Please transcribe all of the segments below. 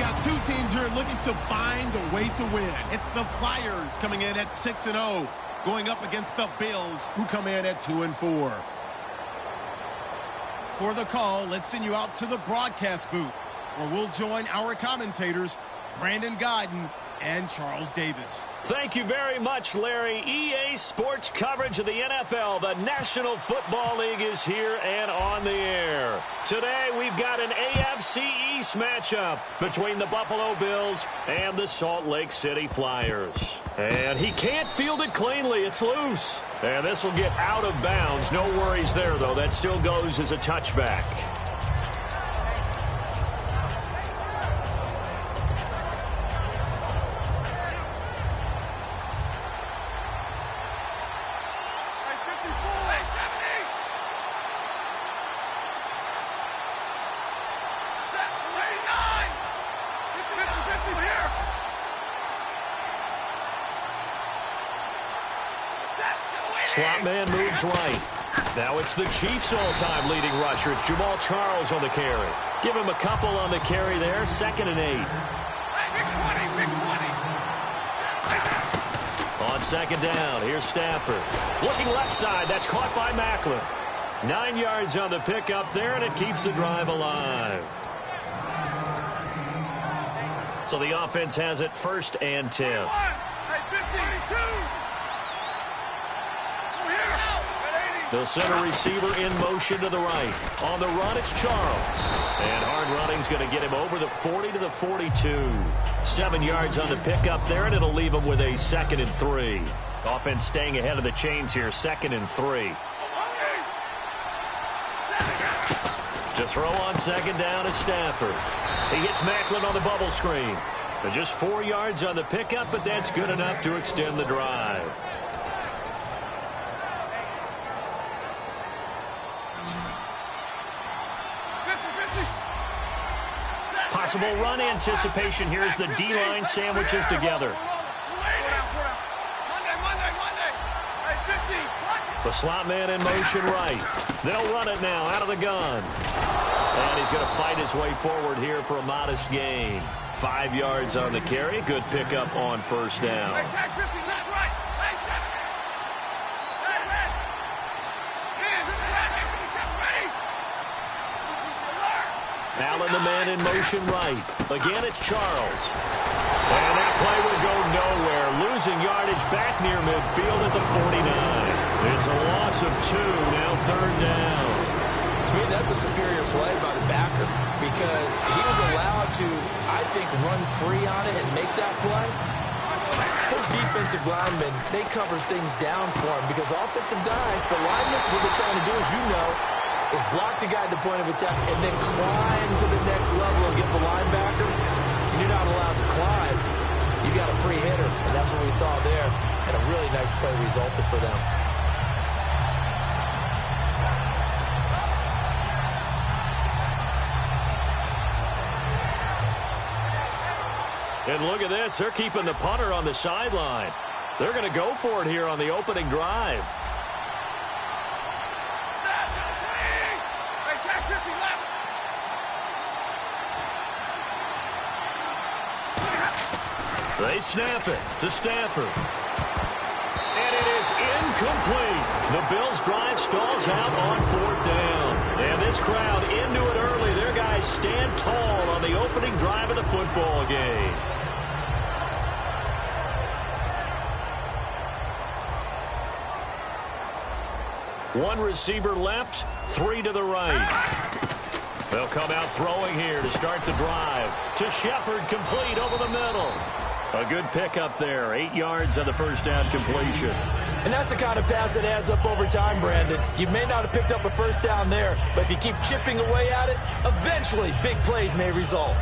got two teams here looking to find a way to win. It's the Flyers coming in at 6-0, going up against the Bills, who come in at 2-4. For the call, let's send you out to the broadcast booth, where we'll join our commentators, Brandon Godden and Charles Davis. Thank you very much, Larry. EA Sports coverage of the NFL. The National Football League is here and on the air. Today, we've got an AFC East matchup between the Buffalo Bills and the Salt Lake City Flyers. And he can't field it cleanly. It's loose. And this will get out of bounds. No worries there, though. That still goes as a touchback. Slot man moves right. Now it's the Chiefs' all-time leading rusher. It's Jamal Charles on the carry. Give him a couple on the carry there. 2nd and 8. On 2nd down, here's Stafford. Looking left side. That's caught by Macklin. 9 yards on the pickup there, and it keeps the drive alive. So the offense has it 1st and 10. They'll send a receiver in motion to the right. On the run, it's Charles. And hard running's going to get him over the 40 to the 42. 7 yards on the pickup there, and it'll leave him with a 2nd and 3. Offense staying ahead of the chains here, 2nd and 3. To throw on 2nd down is Stafford. He hits Macklin on the bubble screen. And just 4 yards on the pickup, but that's good enough to extend the drive. Possible run anticipation here as the D-line sandwiches together. The slot man in motion right. They'll run it now out of the gun. And he's going to fight his way forward here for a modest gain. 5 yards on the carry. Good pickup on 1st down. Allen, the man in motion right. Again, it's Charles. And that play would go nowhere. Losing yardage back near midfield at the 49. It's a loss of 2. Now 3rd down. To me, that's a superior play by the backer because he was allowed to, I think, run free on it and make that play. His defensive linemen, they cover things down for him because offensive guys, the linemen, what they're trying to do, as you know, is block the guy at the point of attack and then climb to the next level and get the linebacker. And you're not allowed to climb. You got a free hitter, and that's what we saw there. And a really nice play resulted for them. And look at this. They're keeping the punter on the sideline. They're going to go for it here on the opening drive. They snap it to Stafford. And it is incomplete. The Bills' drive stalls out on 4th down. And this crowd into it early. Their guys stand tall on the opening drive of the football game. One receiver left, 3 to the right. They'll come out throwing here to start the drive. To Shepard, complete over the middle. A good pickup there. 8 yards on the 1st down completion. And that's the kind of pass that adds up over time, Brandon. You may not have picked up a 1st down there, but if you keep chipping away at it, eventually big plays may result.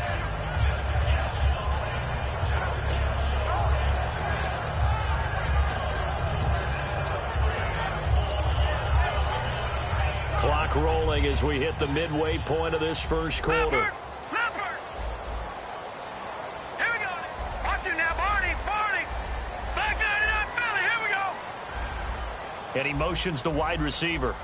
Clock rolling as we hit the midway point of this first quarter. And he motions the wide receiver.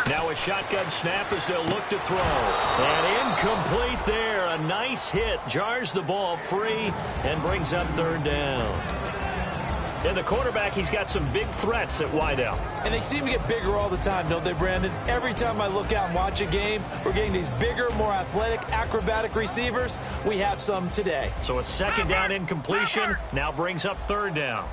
Now a shotgun snap as they'll look to throw. And incomplete there. a nice hit, jars the ball free, and brings up third down. And the quarterback, he's got some big threats at wideout. And they seem to get bigger all the time, don't they, Brandon? Every time I look out and watch a game, we're getting these bigger, more athletic, acrobatic receivers. We have some today. So a second down incompletion now brings up third down.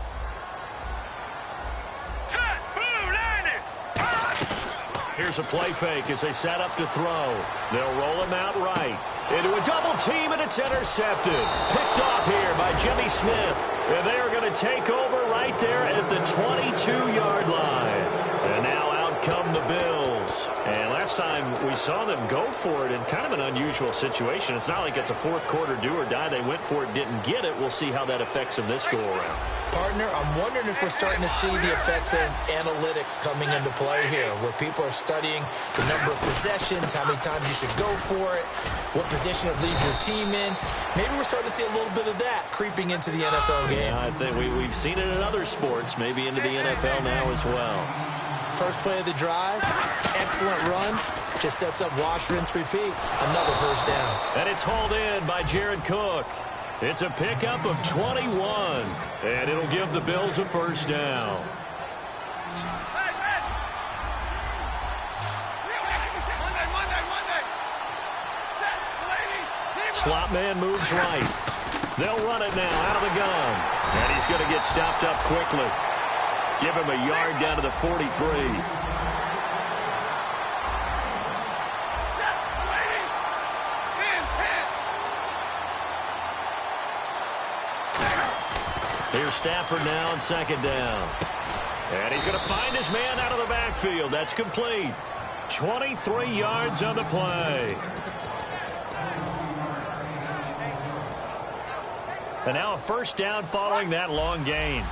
Here's a play fake as they set up to throw. They'll roll him out right. Into a double team, and it's intercepted. Picked off here by Jimmy Smith. And they are going to take over right there at the 22-yard line. And now out come the Bills. And last time we saw them go for it in kind of an unusual situation. It's not like it's a fourth quarter do or die. They went for it, didn't get it. We'll see how that affects them this go-around. Partner, I'm wondering if we're starting to see the effects of analytics coming into play here, where people are studying the number of possessions, how many times you should go for it, what position it leaves your team in. Maybe we're starting to see a little bit of that creeping into the NFL game. Yeah, I think we've seen it in other sports, maybe into the NFL now as well. First play of the drive, excellent run, just sets up wash, rinse, repeat. Another first down. And it's hauled in by Jared Cook. It's a pickup of 21, and it'll give the Bills a first down. Slot man moves right. They'll run it now out of the gun. And he's going to get stopped up quickly. Give him a yard down to the 43. Here's Stafford now on second down. And he's going to find his man out of the backfield. That's complete. 23 yards on the play. And now a first down following that long gain.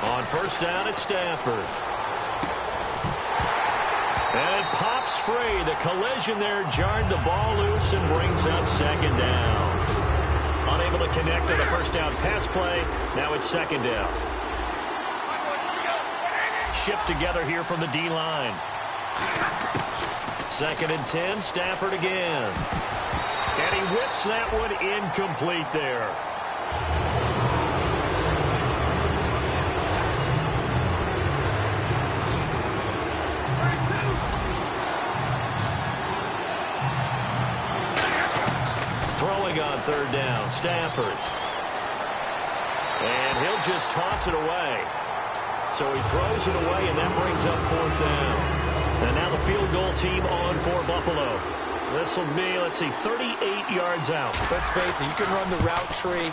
On first down, it's Stafford. And it pops free. The collision there jarred the ball loose and brings up second down. Unable to connect on the first down pass play. Now it's second down. Shift together here from the D-line. Second and 10, Stafford again. And he whips that one incomplete there. Throwing on third down, Stafford. And he'll just toss it away. So he throws it away, and that brings up fourth down. And now the field goal team on for Buffalo. This will be, let's see, 38 yards out. Let's face it, you can run the route tree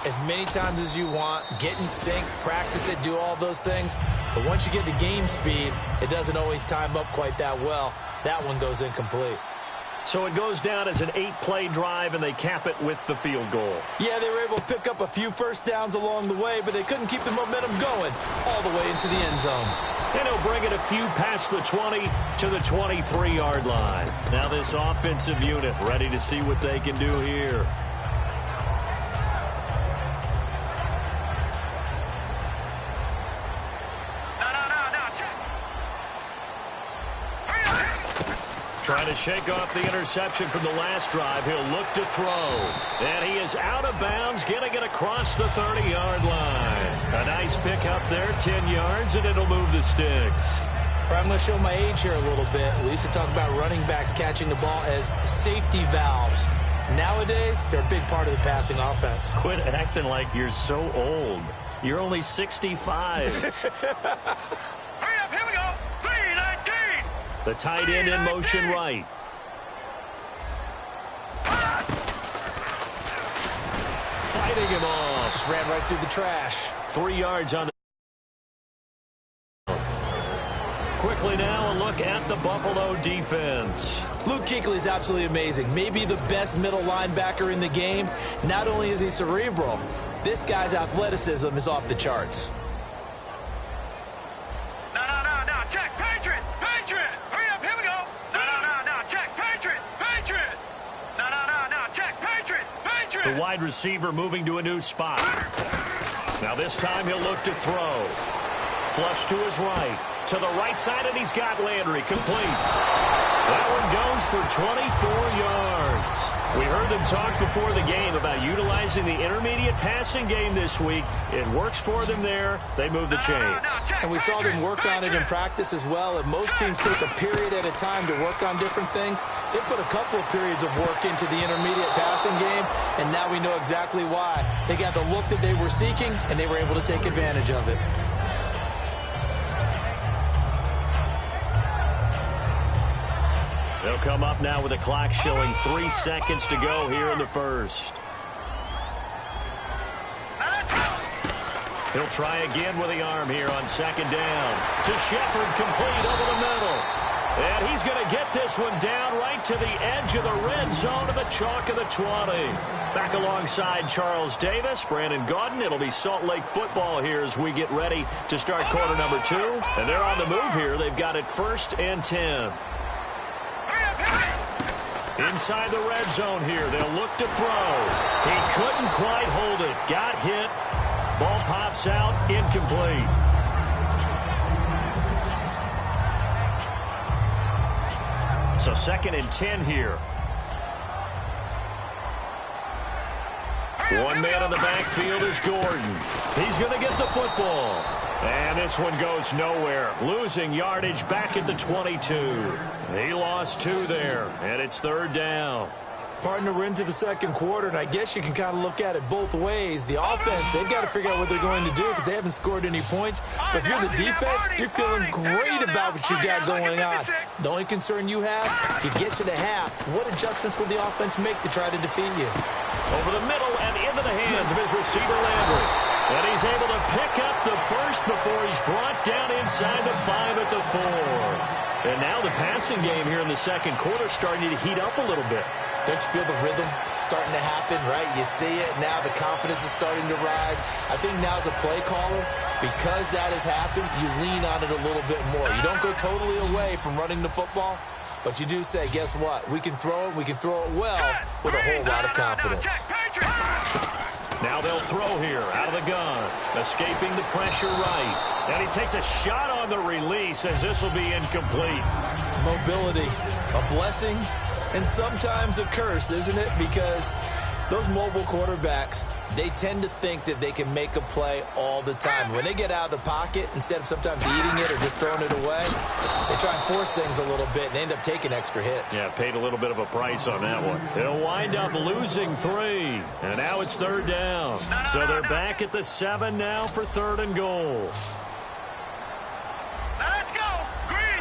as many times as you want, get in sync, practice it, do all those things. But once you get to game speed, it doesn't always time up quite that well. That one goes incomplete. So it goes down as an 8-play drive, and they cap it with the field goal. Yeah, they were able to pick up a few first downs along the way, but they couldn't keep the momentum going all the way into the end zone. And he'll bring it a few past the 20 to the 23-yard line. Now this offensive unit ready to see what they can do here. Trying to shake off the interception from the last drive. He'll look to throw. And he is out of bounds, getting it across the 30-yard line. A nice pickup there, 10 yards, and it'll move the sticks. I'm going to show my age here a little bit. We used to talk about running backs catching the ball as safety valves. Nowadays, they're a big part of the passing offense. Quit acting like you're so old. You're only 65. The tight end in motion right. Fighting him off. Just ran right through the trash. 3 yards on the... Quickly now, a look at the Buffalo defense. Luke Kuechly is absolutely amazing. Maybe the best middle linebacker in the game. Not only is he cerebral, this guy's athleticism is off the charts. The wide receiver moving to a new spot. Now this time he'll look to throw. Flush to his right. To the right side, and he's got Landry. Complete. That one goes for 24 yards. We heard them talk before the game about utilizing the intermediate passing game this week. It works for them there. They move the chains. And we saw them work on it in practice as well. If most teams take a period at a time to work on different things, they put a couple of periods of work into the intermediate passing game, and now we know exactly why. They got the look that they were seeking, and they were able to take advantage of it. They'll come up now with the clock showing 3 seconds to go here in the first. He'll try again with the arm here on second down. To Shepard, complete over the middle. And he's going to get this one down right to the edge of the red zone of the chalk of the 20. Back alongside Charles Davis, Brandon Gaudin. It'll be Salt Lake football here as we get ready to start quarter number 2. And they're on the move here. They've got it 1st and 10. Inside the red zone here, they'll look to throw. He couldn't quite hold it. Got hit. Ball pops out, incomplete. So 2nd and 10 here. One man in the backfield is Gordon. He's going to get the football. And this one goes nowhere. Losing yardage back at the 22. He lost 2 there, and it's 3rd down. Partner, we're into the second quarter, and I guess you can kind of look at it both ways. The offense, they've got to figure out what they're going to do because they haven't scored any points. But if you're the defense, you're feeling great about what you got going on. The only concern you have, you get to the half, what adjustments will the offense make to try to defeat you? Over the middle and into the hands of his receiver, Landry. And he's able to pick up the first before he's brought down inside the 5 at the 4. And now the passing game here in the second quarter starting to heat up a little bit. Don't you feel the rhythm starting to happen, right? You see it now. The confidence is starting to rise. I think now as a play caller, because that has happened, you lean on it a little bit more. You don't go totally away from running the football, but you do say, guess what? We can throw it. We can throw it well with a whole lot of confidence. Now they'll throw here out of the gun. Escaping the pressure right. And he takes a shot on the release as this will be incomplete. Mobility, a blessing and sometimes a curse, isn't it? Because those mobile quarterbacks, they tend to think that they can make a play all the time. When they get out of the pocket, instead of sometimes eating it or just throwing it away, they try and force things a little bit and end up taking extra hits. Yeah, paid a little bit of a price on that one. They'll wind up losing 3. And now it's 3rd down. So they're back at the 7 now for 3rd and goal. Let's go. Green.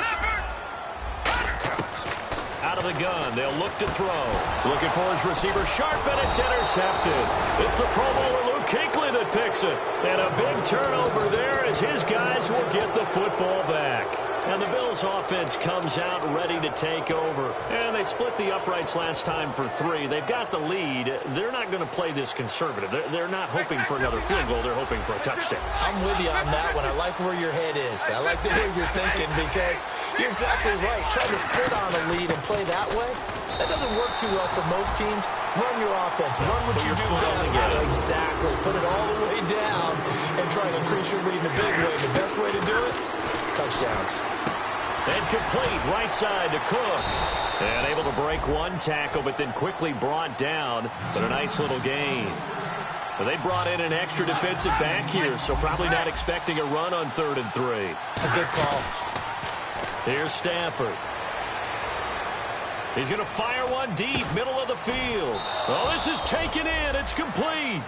Out of the gun, they'll look to throw. Looking for his receiver, sharp, and it's intercepted. It's the Pro Bowler Luke Kuechly that picks it. And a big turnover there as his guys will get the football back. And the Bills offense comes out ready to take over. And they split the uprights last time for 3. They've got the lead. They're not going to play this conservative. They're not hoping for another field goal. They're hoping for a touchdown. I'm with you on that one. I like where your head is. I like the way you're thinking because you're exactly right. Trying to sit on a lead and play that way, that doesn't work too well for most teams. Run your offense. Run what you do best. Exactly. Put it all the way down and try to increase your lead in a big way. The best way to do it, touchdowns. And complete right side to Cook. And able to break one tackle, but then quickly brought down. But a nice little gain. But they brought in an extra defensive back here, so probably not expecting a run on 3rd and 3. A good call. Here's Stafford. He's going to fire one deep, middle of the field. Oh, this is taken in. It's complete.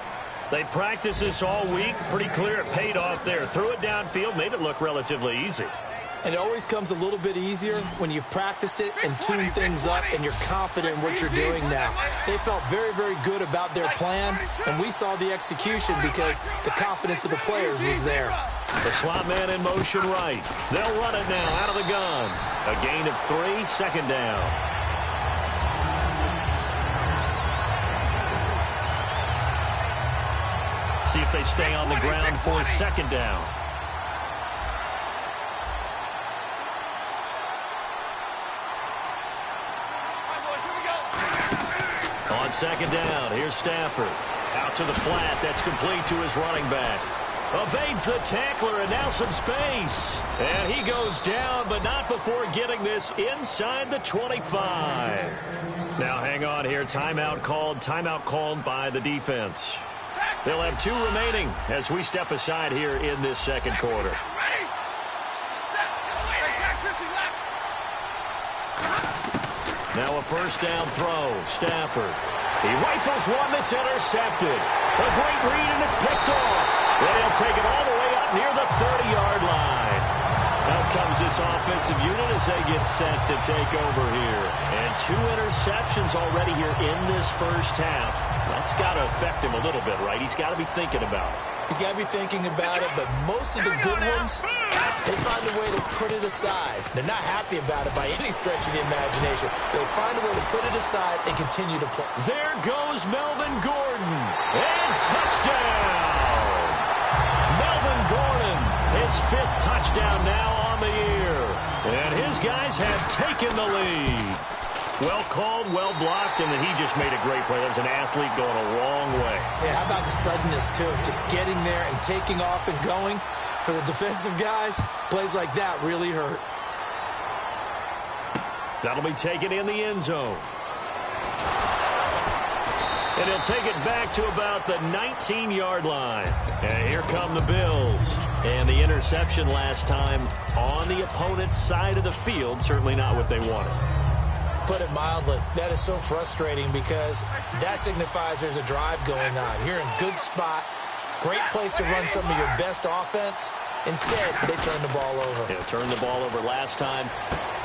They practiced this all week. Pretty clear it paid off there. Threw it downfield, made it look relatively easy. And it always comes a little bit easier when you've practiced it and tuned things up and you're confident in what you're doing now. They felt very, very good about their plan, and we saw the execution because the confidence of the players was there. The slot man in motion right. They'll run it now out of the gun. A gain of 3, 2nd down. See if they stay on the ground for 2nd down. On 2nd down, here's Stafford. Out to the flat, that's complete to his running back. Evades the tackler, and now some space. And he goes down, but not before getting this inside the 25. Now hang on here. Timeout called by the defense. They'll have 2 remaining as we step aside here in this second quarter. Now a first down throw. Stafford. He rifles one that's intercepted. A great read, and it's picked off. And he'll take it all the way up near the 30-yard line. Out comes this offensive unit as they get set to take over here. And 2 interceptions already here in this first half. That's got to affect him a little bit, right? He's got to be thinking about it. He's got to be thinking about it, but most of the good ones, they find a way to put it aside. They're not happy about it by any stretch of the imagination. They find a way to put it aside and continue to play. There goes Melvin Gordon. And touchdown! Melvin Gordon, his 5th touchdown now on the year. And his guys have taken the lead. Well called, well blocked, and then he just made a great play. That was an athlete going a long way. Yeah, how about the suddenness, too? Just getting there and taking off and going. For the defensive guys, plays like that really hurt. That'll be taken in the end zone. And he'll take it back to about the 19-yard line. And here come the Bills. And the interception last time on the opponent's side of the field, certainly not what they wanted. Put it mildly, that is so frustrating because that signifies there's a drive going on. You're in a good spot, great place to run some of your best offense. Instead, they turn the ball over. Yeah, turned the ball over last time.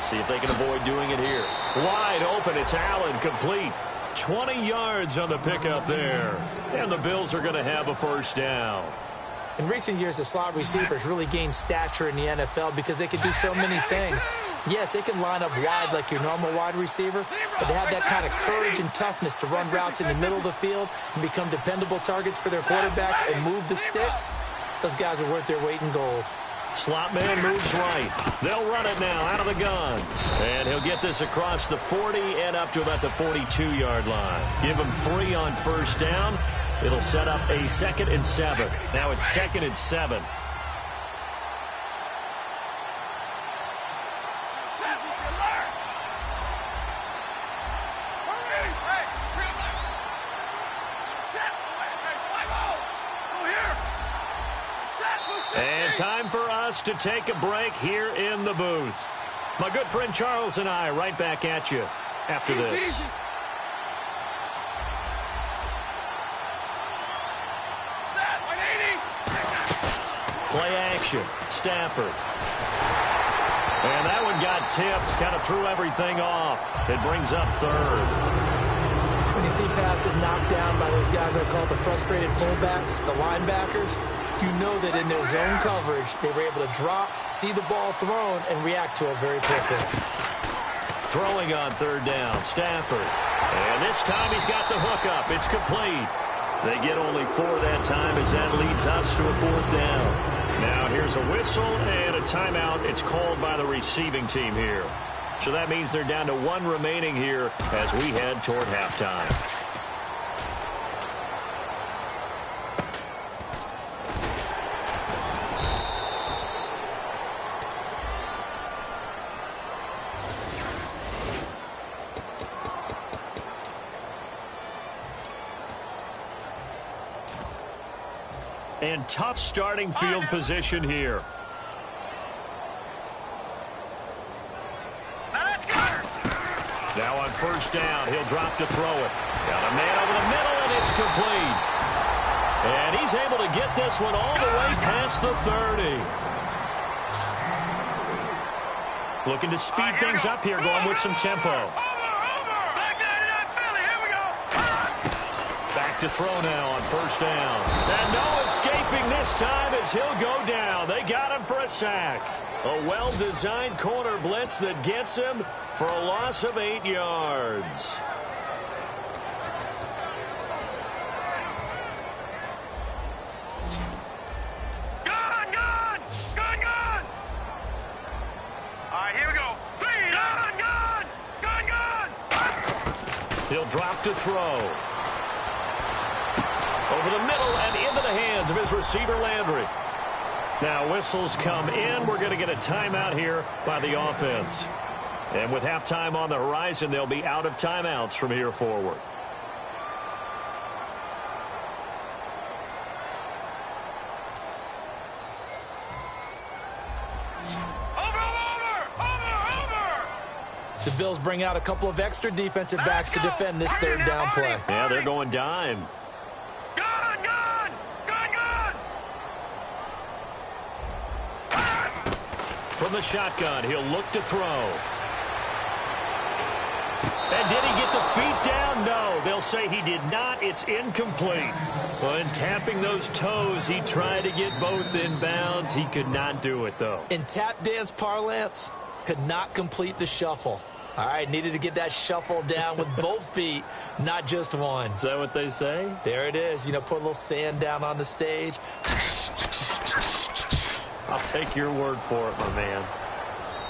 See if they can avoid doing it here. Wide open, it's Allen, complete. 20 yards on the pickup there. And the Bills are going to have a first down. In recent years, the slot receivers really gained stature in the NFL because they can do so many things. Yes, they can line up wide like your normal wide receiver, but they have that kind of courage and toughness to run routes in the middle of the field and become dependable targets for their quarterbacks and move the sticks. Those guys are worth their weight in gold. Slot man moves right. They'll run it now out of the gun. And he'll get this across the 40 and up to about the 42-yard line. Give him 3 on first down. It'll set up a 2nd and 7. Now it's 2nd and 7. And time for us to take a break here in the booth. My good friend Charles and I right back at you after this. Play action. Stafford. And that one got tipped. Kind of threw everything off. It brings up 3rd. When you see passes knocked down by those guys I call the frustrated fullbacks, the linebackers, you know that in their zone coverage, they were able to drop, see the ball thrown, and react to it very quickly. Throwing on 3rd down. Stafford. And this time he's got the hook up. It's complete. They get only 4 that time as that leads us to a 4th down. Now here's a whistle and a timeout. It's called by the receiving team here. So that means they're down to 1 remaining here as we head toward halftime. And tough starting field position here. Now on first down, he'll drop to throw it. Got a man over the middle, and it's complete. And he's able to get this one all the way past the 30. Looking to speed things up here, going with some tempo. Back to throw now on first down. And no escaping this time as he'll go down. They got him for a sack. A well-designed corner blitz that gets him for a loss of 8 yards. Gun! All right, here we go. Gun! He'll drop to throw. Over over the middle and into the hands of his receiver, Landry. Now whistles come in. We're going to get a timeout here by the offense. And with halftime on the horizon, they'll be out of timeouts from here forward. The Bills bring out a couple of extra defensive backs to defend this third down play. Yeah, they're going dime. Gun! From the shotgun, he'll look to throw. And did he get the feet down? No, they'll say he did not. It's incomplete. When tapping those toes, he tried to get both in bounds. He could not do it, though. In tap dance parlance, could not complete the shuffle. All right, needed to get that shuffle down with both feet, not just one. Is that what they say? There it is. You know, put a little sand down on the stage. I'll take your word for it, my man.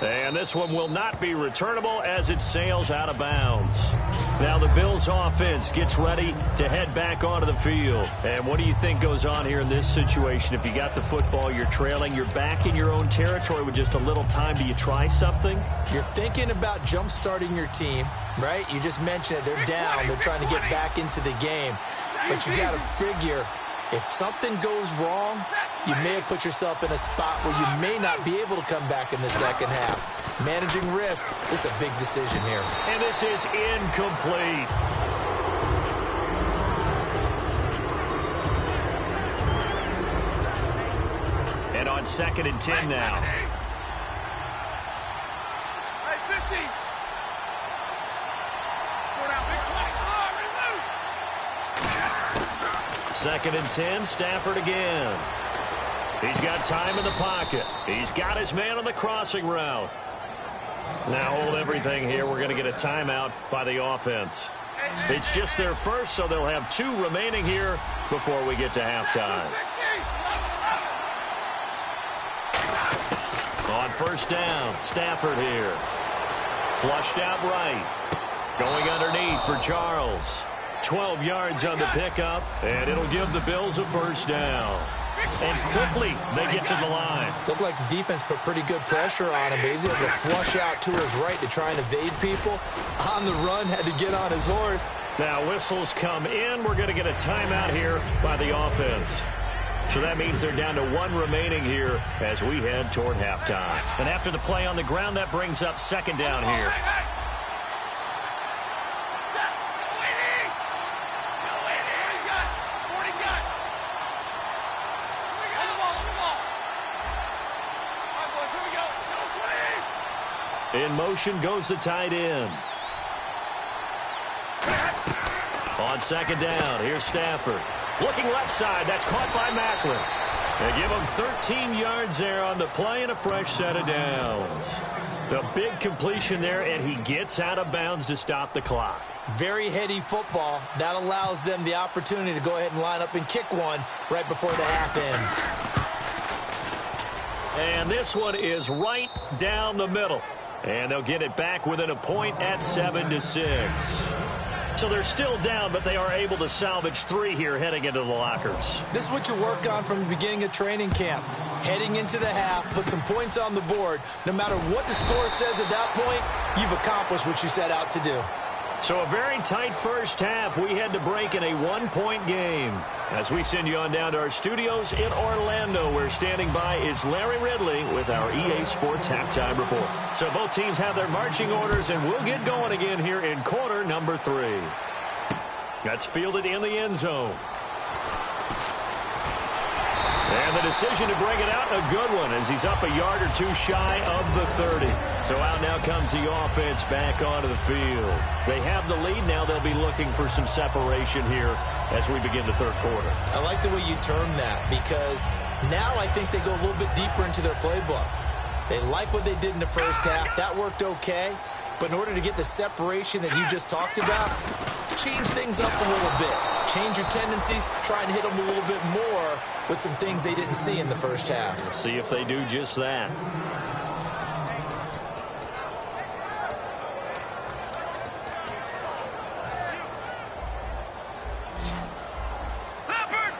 And this one will not be returnable as it sails out of bounds. Now the Bills offense gets ready to head back onto the field. And what do you think goes on here in this situation? If you got the football, you're trailing, you're back in your own territory with just a little time. Do you try something? You're thinking about jump-starting your team, right? You just mentioned it. They're down. They're trying to get back into the game. But you got to figure, if something goes wrong, you may have put yourself in a spot where you may not be able to come back in the second half. Managing risk is a big decision here. And this is incomplete. And on 2nd and 10 now. Hey, 50. Go down, big play. Come on, 2nd and 10, Stafford again. He's got time in the pocket. He's got his man on the crossing route. Now hold everything here. We're going to get a timeout by the offense. It's just their first, so they'll have 2 remaining here before we get to halftime. On 1st down, Stafford here. Flushed out right. Going underneath for Charles. 12 yards on the pickup, and it'll give the Bills a 1st down. And quickly, they get to the line. Looked like the defense put pretty good pressure on him, but he's able to flush out to his right to try and evade people. On the run, had to get on his horse. Now whistles come in. We're going to get a timeout here by the offense. So that means they're down to 1 remaining here as we head toward halftime. And after the play on the ground, that brings up 2nd down here. In motion goes the tight end. On 2nd down, here's Stafford. Looking left side, that's caught by Macklin. They give him 13 yards there on the play and a fresh set of downs. The big completion there, and he gets out of bounds to stop the clock. Very heady football. That allows them the opportunity to go ahead and line up and kick one right before the half ends. And this one is right down the middle. And they'll get it back within a point at 7-6. So they're still down, but they are able to salvage 3 here heading into the lockers. This is what you work on from the beginning of training camp. Heading into the half, put some points on the board. No matter what the score says at that point, you've accomplished what you set out to do. So a very tight first half. We had to break in a 1-point game. As we send you on down to our studios in Orlando, where standing by is Larry Ridley with our EA Sports Halftime Report. So both teams have their marching orders, and we'll get going again here in quarter number 3. That's fielded in the end zone. And the decision to bring it out, a good one, as he's up a yard or 2 shy of the 30. So out now comes the offense back onto the field. They have the lead. Now they'll be looking for some separation here as we begin the 3rd quarter. I like the way you term that, because now I think they go a little bit deeper into their playbook. They like what they did in the first half. That worked okay. But in order to get the separation that you just talked about, change things up a little bit. Change your tendencies, try and hit them a little bit more with some things they didn't see in the first half. We'll see if they do just that. Leopard!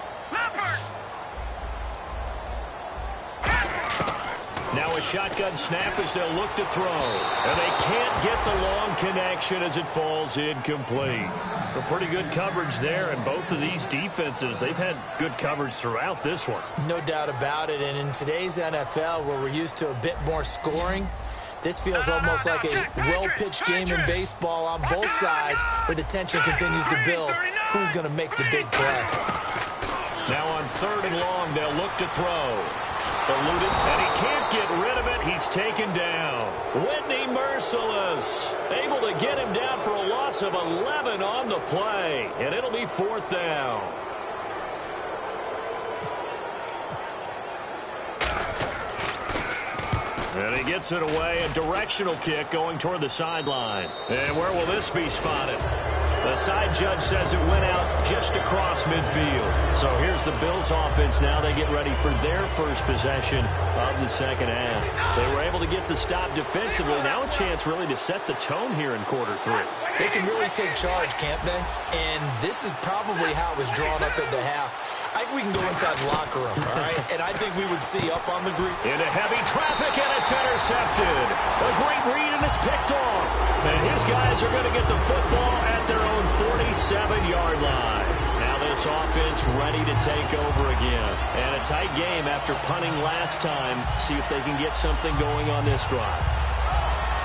shotgun snap as they'll look to throw. And they can't get the long connection as it falls incomplete. A pretty good coverage there, and both of these defenses, they've had good coverage throughout this one. No doubt about it, and in today's NFL, where we're used to a bit more scoring, this feels almost like a well-pitched game in baseball on both sides where the tension continues to build. Who's going to make the big play? Now on 3rd and long, they'll look to throw. Eluded, and he can't get rid of it. He's taken down. Whitney merciless. Able to get him down for a loss of 11 on the play. And it'll be 4th down. And he gets it away. A directional kick going toward the sideline. And where will this be spotted? The side judge says it went out just across midfield. So here's the Bills offense now. They get ready for their first possession of the second half. They were able to get the stop defensively. Now a chance really to set the tone here in quarter 3. They can really take charge, can't they? And this is probably how it was drawn up at the half. I think we can go inside the locker room, all right? And I think we would see up on the green. Into heavy traffic, and it's intercepted. A great read, and it's picked off. And his guys are going to get the football at their own 47-yard line. Now this offense ready to take over again. And a tight game after punting last time. See if they can get something going on this drive.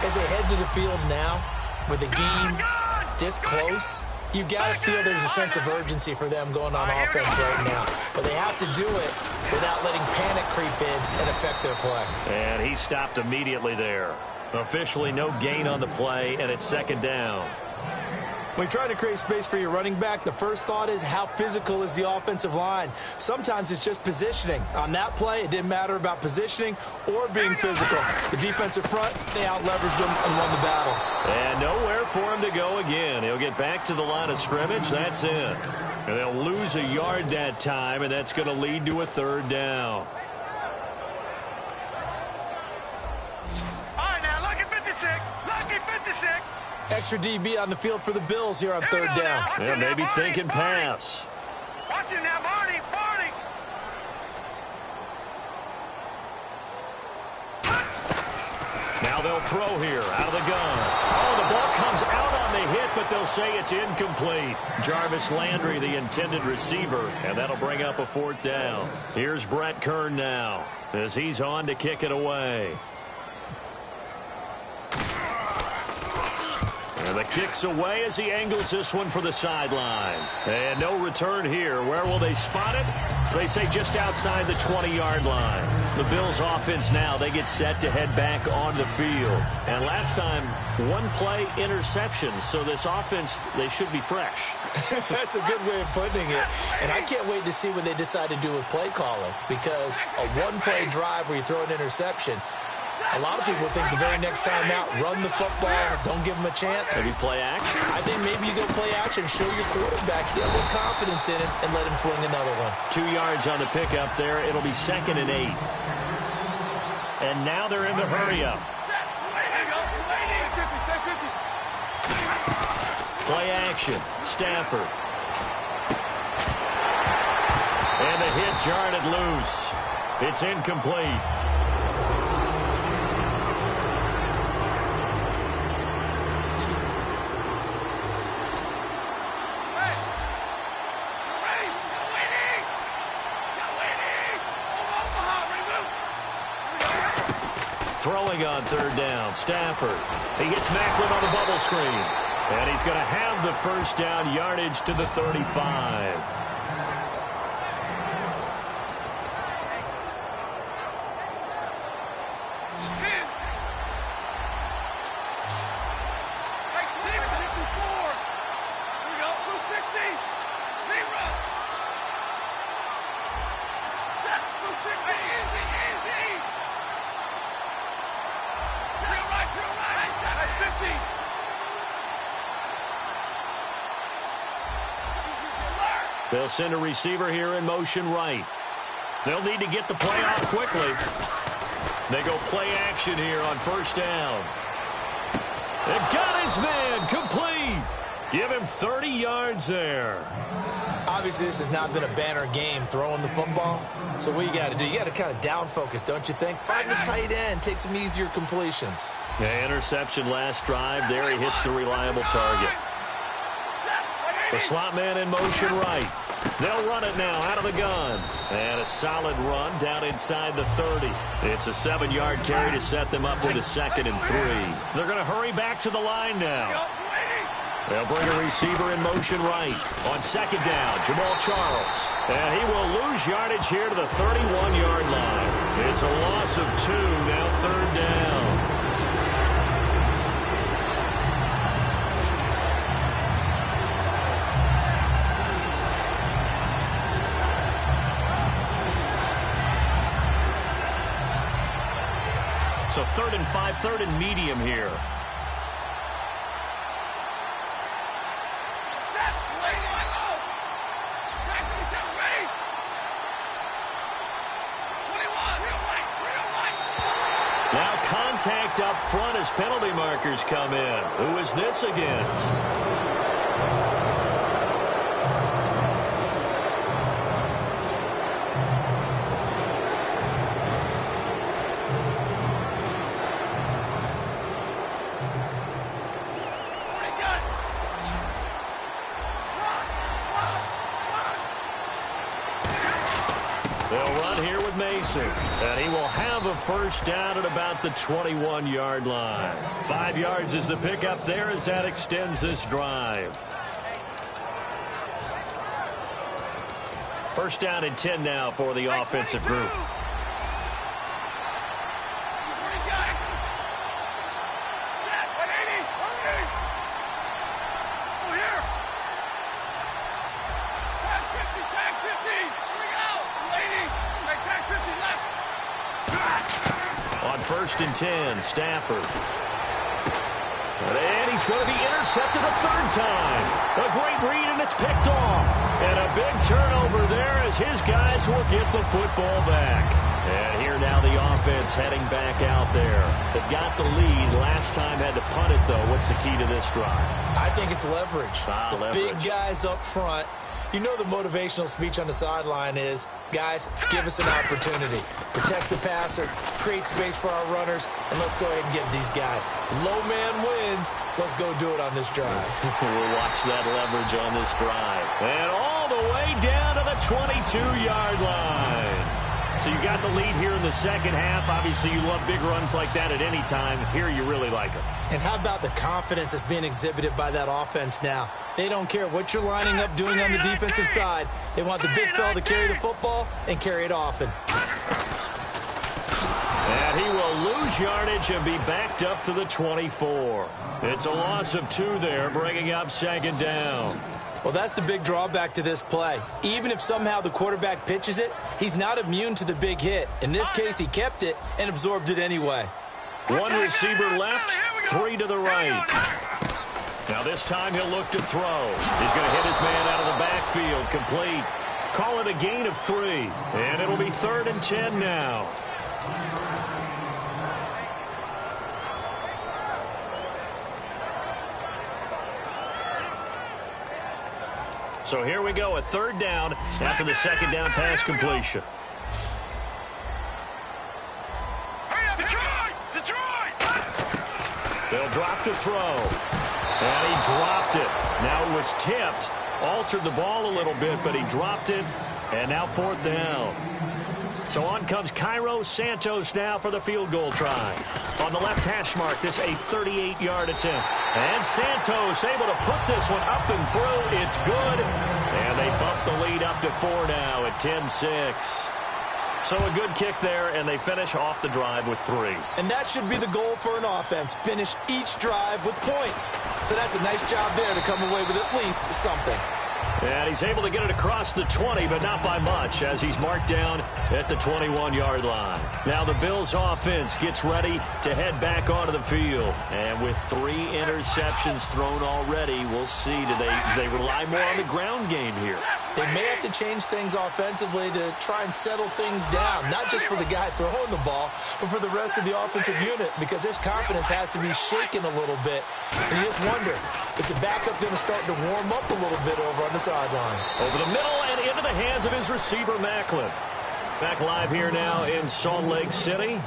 As they head to the field now, with the game this close, you've got to feel there's a sense of urgency for them going on offense right now. But they have to do it without letting panic creep in and affect their play. And he stopped immediately there. Officially no gain on the play, and it's 2nd down. When you're trying to create space for your running back, the first thought is how physical is the offensive line. Sometimes it's just positioning. On that play, it didn't matter about positioning or being physical. The defensive front, they out-leveraged them and won the battle. And nowhere for him to go again. He'll get back to the line of scrimmage. That's it. And they'll lose a yard that time, and that's going to lead to a 3rd down. All right, now, lucky 56. Lucky 56. Extra DB on the field for the Bills here on 3rd down. Yeah, maybe thinking pass. Watch it now, Barney. Now they'll throw here out of the gun. Oh, the ball comes out on the hit, but they'll say it's incomplete. Jarvis Landry, the intended receiver, and that'll bring up a 4th down. Here's Brett Kern now as he's on to kick it away. And the kick's away as he angles this one for the sideline. And no return here. Where will they spot it? They say just outside the 20-yard line. The Bills offense now, they get set to head back on the field. And last time, 1 play interception. So this offense, they should be fresh. That's a good way of putting it. And I can't wait to see what they decide to do with play calling. Because a 1-play drive where you throw an interception, a lot of people think the very next time out, run the football, don't give them a chance. Maybe play action? I think maybe you go play action, show your quarterback, get a little confidence in it, and let him fling another one. 2 yards on the pickup there. It'll be 2nd and 8. And now they're in the hurry-up. Play action. Stafford. And the hit jarred it loose. It's incomplete. Throwing on 3rd down, Stafford. He gets Macklin on the bubble screen. And he's going to have the 1st down, yardage to the 35. They'll send a receiver here in motion right. They'll need to get the play off quickly. They go play action here on 1st down. They've got his man complete. Give him 30 yards there. I'll Obviously, this has not been a banner game throwing the football. So what you got to do, you got to kind of down focus, don't you think? Find the tight end, take some easier completions. Yeah, interception last drive. There he hits the reliable target. The slot man in motion right. They'll run it now out of the gun. And a solid run down inside the 30. It's a 7-yard carry to set them up with a 2nd and 3. They're going to hurry back to the line now. They'll bring a receiver in motion right. On 2nd down, Jamal Charles. And he will lose yardage here to the 31-yard line. It's a loss of 2, now 3rd down. So 3rd and 5, 3rd and medium here. Now contact up front as penalty markers come in. Who is this against? And he will have a 1st down at about the 21-yard line. 5 yards is the pickup there as that extends this drive. 1st down and 10 now for the offensive group. On 1st and 10, Stafford. And he's going to be intercepted a 3rd time. A great read, and it's picked off. And a big turnover there as his guys will get the football back. And here now the offense heading back out there. They've got the lead. Last time had to punt it, though. What's the key to this drive? I think it's leverage. Leverage. Big guys up front. You know the motivational speech on the sideline is, guys, give us an opportunity. Protect the passer, create space for our runners, and let's go ahead and get these guys. Low man wins. Let's go do it on this drive. We'll watch that leverage on this drive. And all the way down to the 22-yard line. So you got the lead here in the 2nd half. Obviously, you love big runs like that at any time. Here, you really like them. And how about the confidence that's being exhibited by that offense now? They don't care what you're lining up doing on the defensive side. They want the big fella to carry the football and carry it often. And he will lose yardage and be backed up to the 24. It's a loss of 2 there, bringing up 2nd down. Well, that's the big drawback to this play. Even if somehow the quarterback pitches it, he's not immune to the big hit. In this case, he kept it and absorbed it anyway. 1 receiver left, 3 to the right. Now this time he'll look to throw. He's going to hit his man out of the backfield, complete. Call it a gain of 3, and it'll be 3rd and 10 now. So here we go, a 3rd down after the 2nd down pass completion. They'll drop to throw. And he dropped it. Now it was tipped. Altered the ball a little bit, but he dropped it. And now 4th down. So on comes Cairo Santos now for the field goal try. On the left hash mark, this a 38-yard attempt. And Santos able to put this one up and through. It's good. And they bump the lead up to 4 now at 10-6. So a good kick there, and they finish off the drive with 3. And that should be the goal for an offense. Finish each drive with points. So that's a nice job there to come away with at least something. And he's able to get it across the 20, but not by much, as he's marked down at the 21-yard line. Now the Bills' offense gets ready to head back onto the field. And with 3 interceptions thrown already, we'll see. Do they rely more on the ground game here? They may have to change things offensively to try and settle things down, not just for the guy throwing the ball, but for the rest of the offensive unit, because their confidence has to be shaken a little bit. And you just wonder, is the backup going to start to warm up a little bit over on the sideline? Over the middle and into the hands of his receiver, Macklin. Back live here now in Salt Lake City.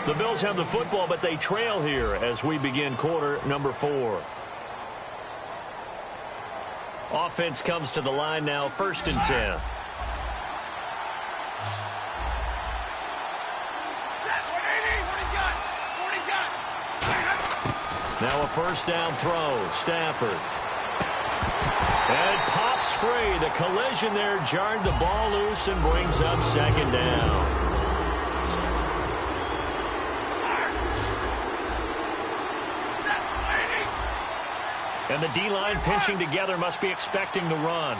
The Bills have the football, but they trail here as we begin quarter number 4. Offense comes to the line now, 1st and 10. Now a first down throw, Stafford. And it pops free. The collision there jarred the ball loose and brings up 2nd down. And the D-line pinching together must be expecting the run.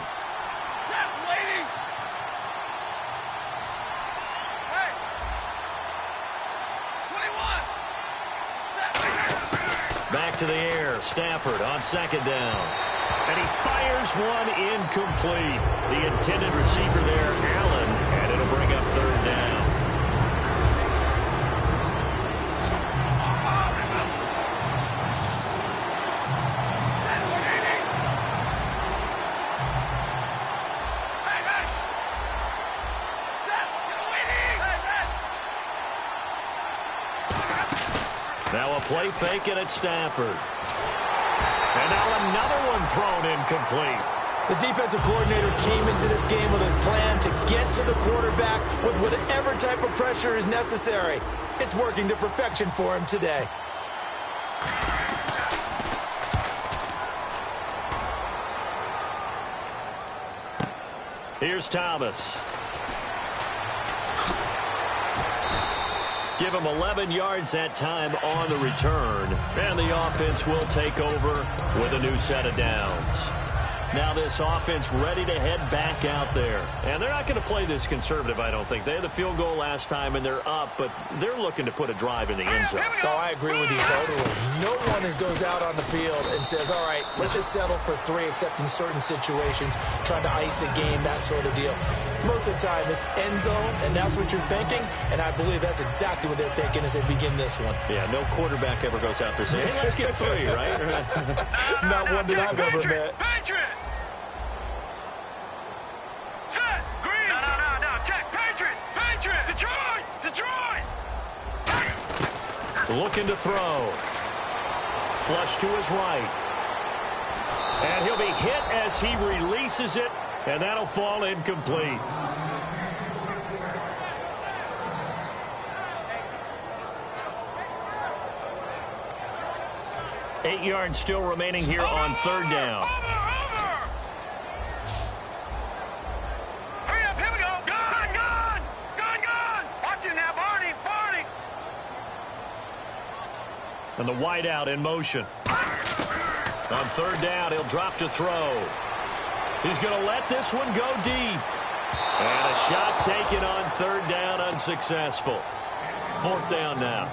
Back to the air. Stafford on 2nd down. And he fires one incomplete. The intended receiver there, Allen, and it'll bring up 3rd down. Now a play fake, and it's Stafford. And now another one thrown incomplete. The defensive coordinator came into this game with a plan to get to the quarterback with whatever type of pressure is necessary. It's working to perfection for him today. Here's Thomas. Give him 11 yards that time on the return. And the offense will take over with a new set of downs. Now this offense ready to head back out there. And they're not going to play this conservative, I don't think. They had the field goal last time, and they're up, but they're looking to put a drive in the end zone. Oh, I agree with you totally. No one goes out on the field and says, all right, let's just settle for 3, except in certain situations, trying to ice a game, that sort of deal. Most of the time, it's end zone, and that's what you're thinking, and I believe that's exactly what they're thinking as they begin this one. Yeah, no quarterback ever goes out there saying, hey, let's get 3, right? Not one that I've ever met. Patriot! Set! Green! No. Check! Patriot! Patriot! Detroit! Looking to throw. Flush to his right. And he'll be hit as he releases it, and that'll fall incomplete. Eight yards still remaining here on 3rd down. Over! Hurry up, here we go! Gun! Watch it now, Barney! And the wideout in motion. On 3rd down, he'll drop to throw. He's going to let this one go deep. And a shot taken on 3rd down, unsuccessful. 4th down now.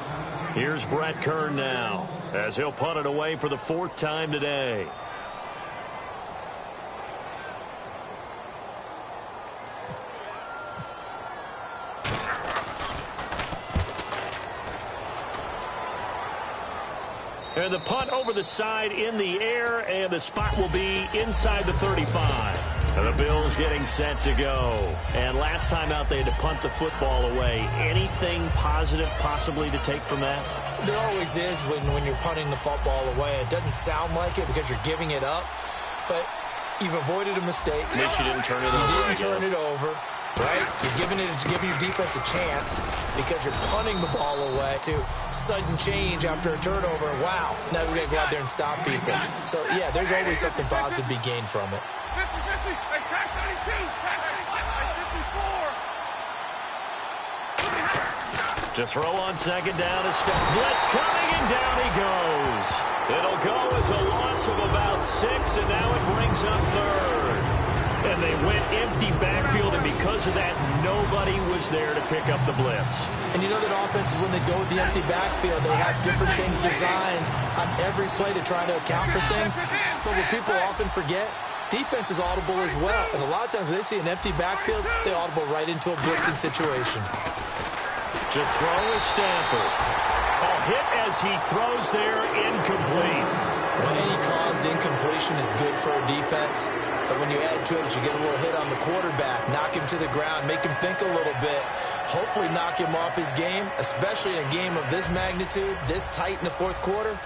Here's Brett Kern now, as he'll punt it away for the 4th time today. And the punt over the side in the air, and the spot will be inside the 35. And the Bills getting set to go. And last time out, they had to punt the football away. Anything positive possibly to take from that? There always is when you're punting the football away. It doesn't sound like it because you're giving it up, but you've avoided a mistake. At least you didn't turn it over. You didn't turn it over. Right? You're giving your defense a chance because you're punting the ball away to sudden change after a turnover. Wow, now we've got to go out there and stop people. So, yeah, there's always something positive to be gained from it. 50-50. Hey, tack 32. Tack 54. To throw on 2nd down is Blitz coming, and down he goes. It'll go as a loss of about 6, and now it brings up 3rd. And they went empty backfield, and because of that, nobody was there to pick up the blitz. And you know that offenses, when they go with the empty backfield, they have different things designed on every play to try to account for things. But what people often forget, defense is audible as well. And a lot of times when they see an empty backfield, they audible right into a blitzing situation. To throw is Stanford. A hit as he throws there, incomplete. Well, any caused incompletion is good for a defense. But when you add to it, you get a little hit on the quarterback, knock him to the ground, make him think a little bit, hopefully knock him off his game, especially in a game of this magnitude, this tight in the fourth quarter.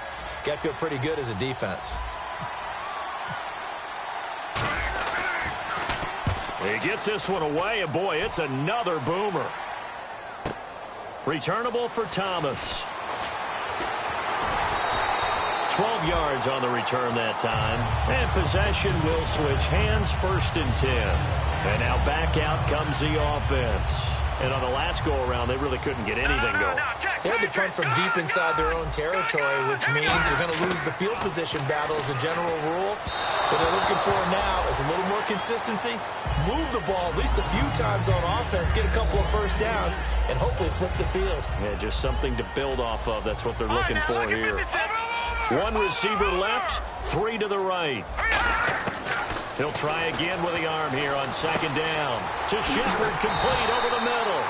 Got to feel pretty good as a defense. He gets this one away, and boy, it's another boomer. Returnable for Thomas. 12 yards on the return that time. And possession will switch hands, 1st and 10. And now back out comes the offense. And on the last go-around, they really couldn't get anything going. They had to punt from deep inside their own territory, which means you're going to lose the field position battle as a general rule. What they're looking for now is a little more consistency, move the ball at least a few times on offense, get a couple of first downs, and hopefully flip the field. Yeah, just something to build off of. That's what they're looking for here. One receiver left, 3 to the right. He'll try again with the arm here on 2nd down. To Shepard, complete over the middle.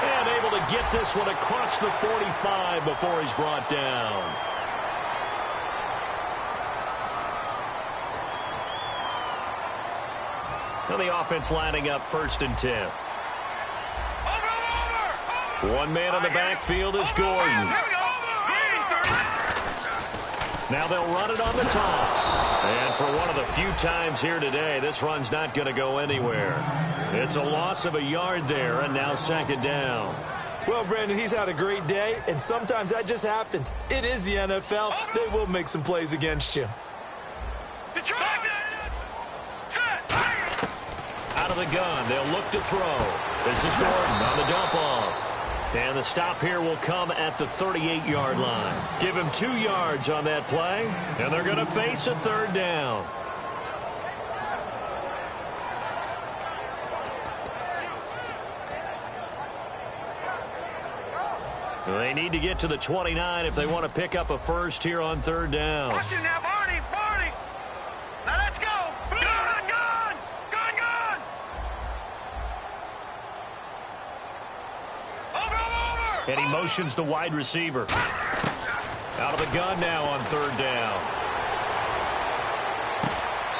And able to get this one across the 45 before he's brought down. And the offense lining up 1st and 10. One man in the backfield is Gordon. Now they'll run it on the toss. And for one of the few times here today, this run's not going to go anywhere. It's a loss of a yard there, and now 2nd down. Well, Brandon, he's had a great day, and sometimes that just happens. It is the NFL. They will make some plays against you. Out of the gun, they'll look to throw. This is Gordon on the dump off. And the stop here will come at the 38-yard line. Give him 2 yards on that play, and they're going to face a 3rd down. They need to get to the 29 if they want to pick up a first here on 3rd down. Watch it now, Barney, Barney. Now let's go. And he motions the wide receiver. Out of the gun now on 3rd down.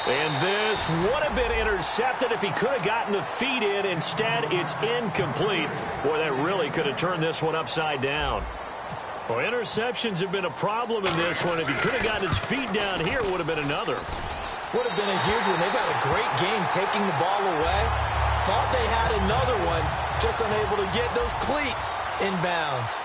And this would have been intercepted if he could have gotten the feet in. Instead, it's incomplete. Boy, that really could have turned this one upside down. Well, interceptions have been a problem in this one. If he could have gotten his feet down here, it would have been another. Would have been a huge one. They've had a great game taking the ball away. Thought they had another one, just unable to get those cleats inbounds.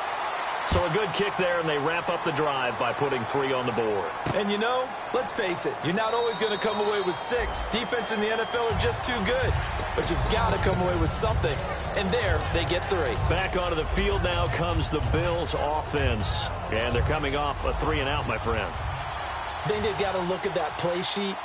So a good kick there, and they wrap up the drive by putting 3 on the board. And you know, let's face it, you're not always going to come away with 6. Defense in the NFL are just too good. But you've got to come away with something. And there, they get 3. Back onto the field now comes the Bills offense. And they're coming off a 3-and-out, my friend. I think they've got to look at that play sheet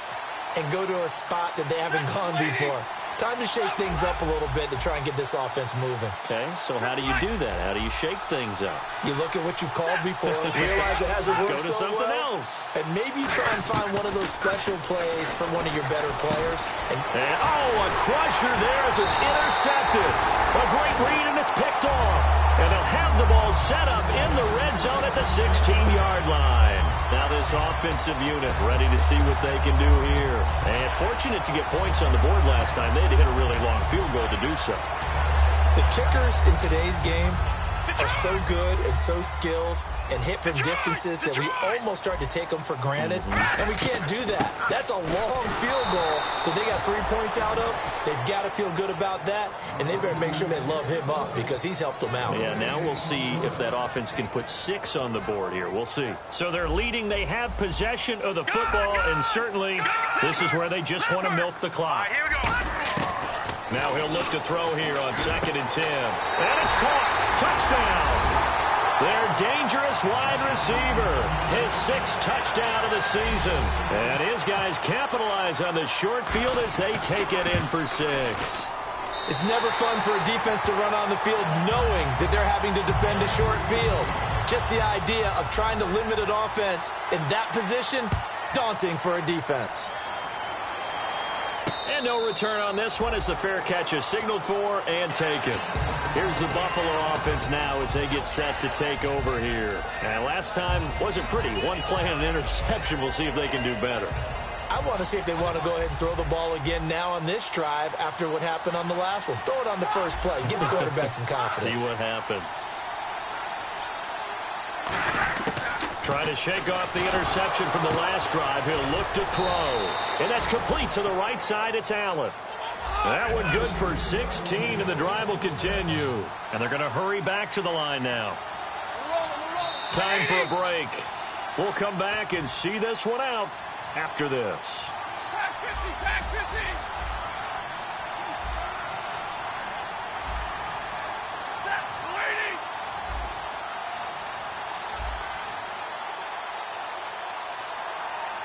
and go to a spot that they haven't gone before. Time to shake things up a little bit to try and get this offense moving. Okay, so how do you do that? How do you shake things up? You look at what you've called before, realize it hasn't worked so well. Go to something else. And maybe try and find one of those special plays from one of your better players. And a crusher there as it's intercepted. A great read, and it's picked off. And they'll have the ball set up in the red zone at the 16-yard line. Now this offensive unit ready to see what they can do here. And fortunate to get points on the board last time. They had to hit a really long field goal to do so. The kickers in today's game are so good and so skilled and hit from distances that we almost start to take them for granted. And we can't do that. That's a long field goal that they got 3 points out of. They've got to feel good about that, and they better make sure they love him up because he's helped them out. Yeah, now we'll see if that offense can put 6 on the board here. We'll see. So they're leading. They have possession of the football, and certainly this is where they just want to milk the clock. Here we go. Now he'll look to throw here on 2nd and 10. And it's caught. Touchdown. Their dangerous wide receiver. His 6th touchdown of the season. And his guys capitalize on the short field as they take it in for 6. It's never fun for a defense to run on the field knowing that they're having to defend a short field. Just the idea of trying to limit an offense in that position, daunting for a defense. And no return on this one as the fair catch is signaled for and taken. Here's the Buffalo offense now as they get set to take over here. And last time wasn't pretty. One play and an interception. We'll see if they can do better. I want to see if they want to go ahead and throw the ball again now on this drive after what happened on the last one. Throw it on the first play. Give the quarterback some confidence. See what happens. Trying to shake off the interception from the last drive. He'll look to throw. And that's complete to the right side. It's Allen. That one good for 16, and the drive will continue. And they're going to hurry back to the line now. Time for a break. We'll come back and see this one out after this. Back 50, back 50. Set, waiting.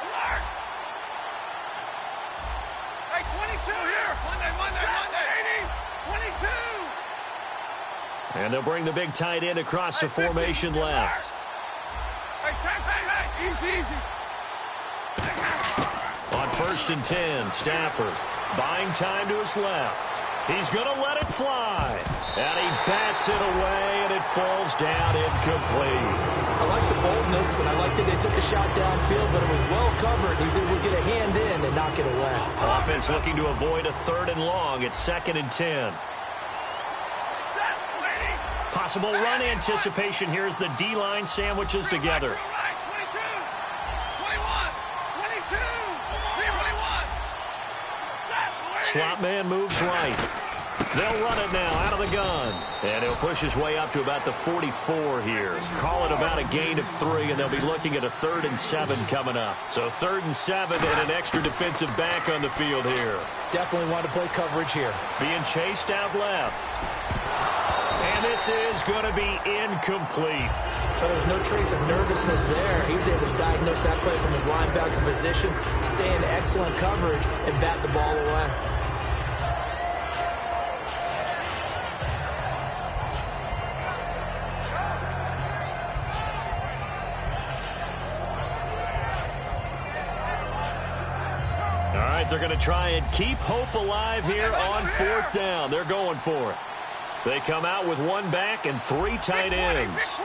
Alert. Hey, 22 here. Monday. 22. And they'll bring the big tight end across the formation left. Hey, easy. On 1st and 10, Stafford buying time to his left. He's going to let it fly. And he bats it away, and it falls down incomplete. I like the boldness, and I like that they took a shot downfield, but it was well covered. He's able to get a hand in and knock it away. Offense looking to avoid a 3rd and long. It's 2nd and 10. Possible run anticipation here as the D-line sandwiches together. Slot man moves right. They'll run it now out of the gun. And he'll push his way up to about the 44 here. Call it about a gain of 3, and they'll be looking at a 3rd and 7 coming up. So 3rd and 7 and an extra defensive back on the field here. Definitely want to play coverage here. Being chased out left. And this is going to be incomplete. But there's no trace of nervousness there. He was able to diagnose that play from his linebacker position, stay in excellent coverage, and bat the ball away. All right, they're going to try and keep hope alive here on 4th down. They're going for it. They come out with 1 back and 3 tight ends.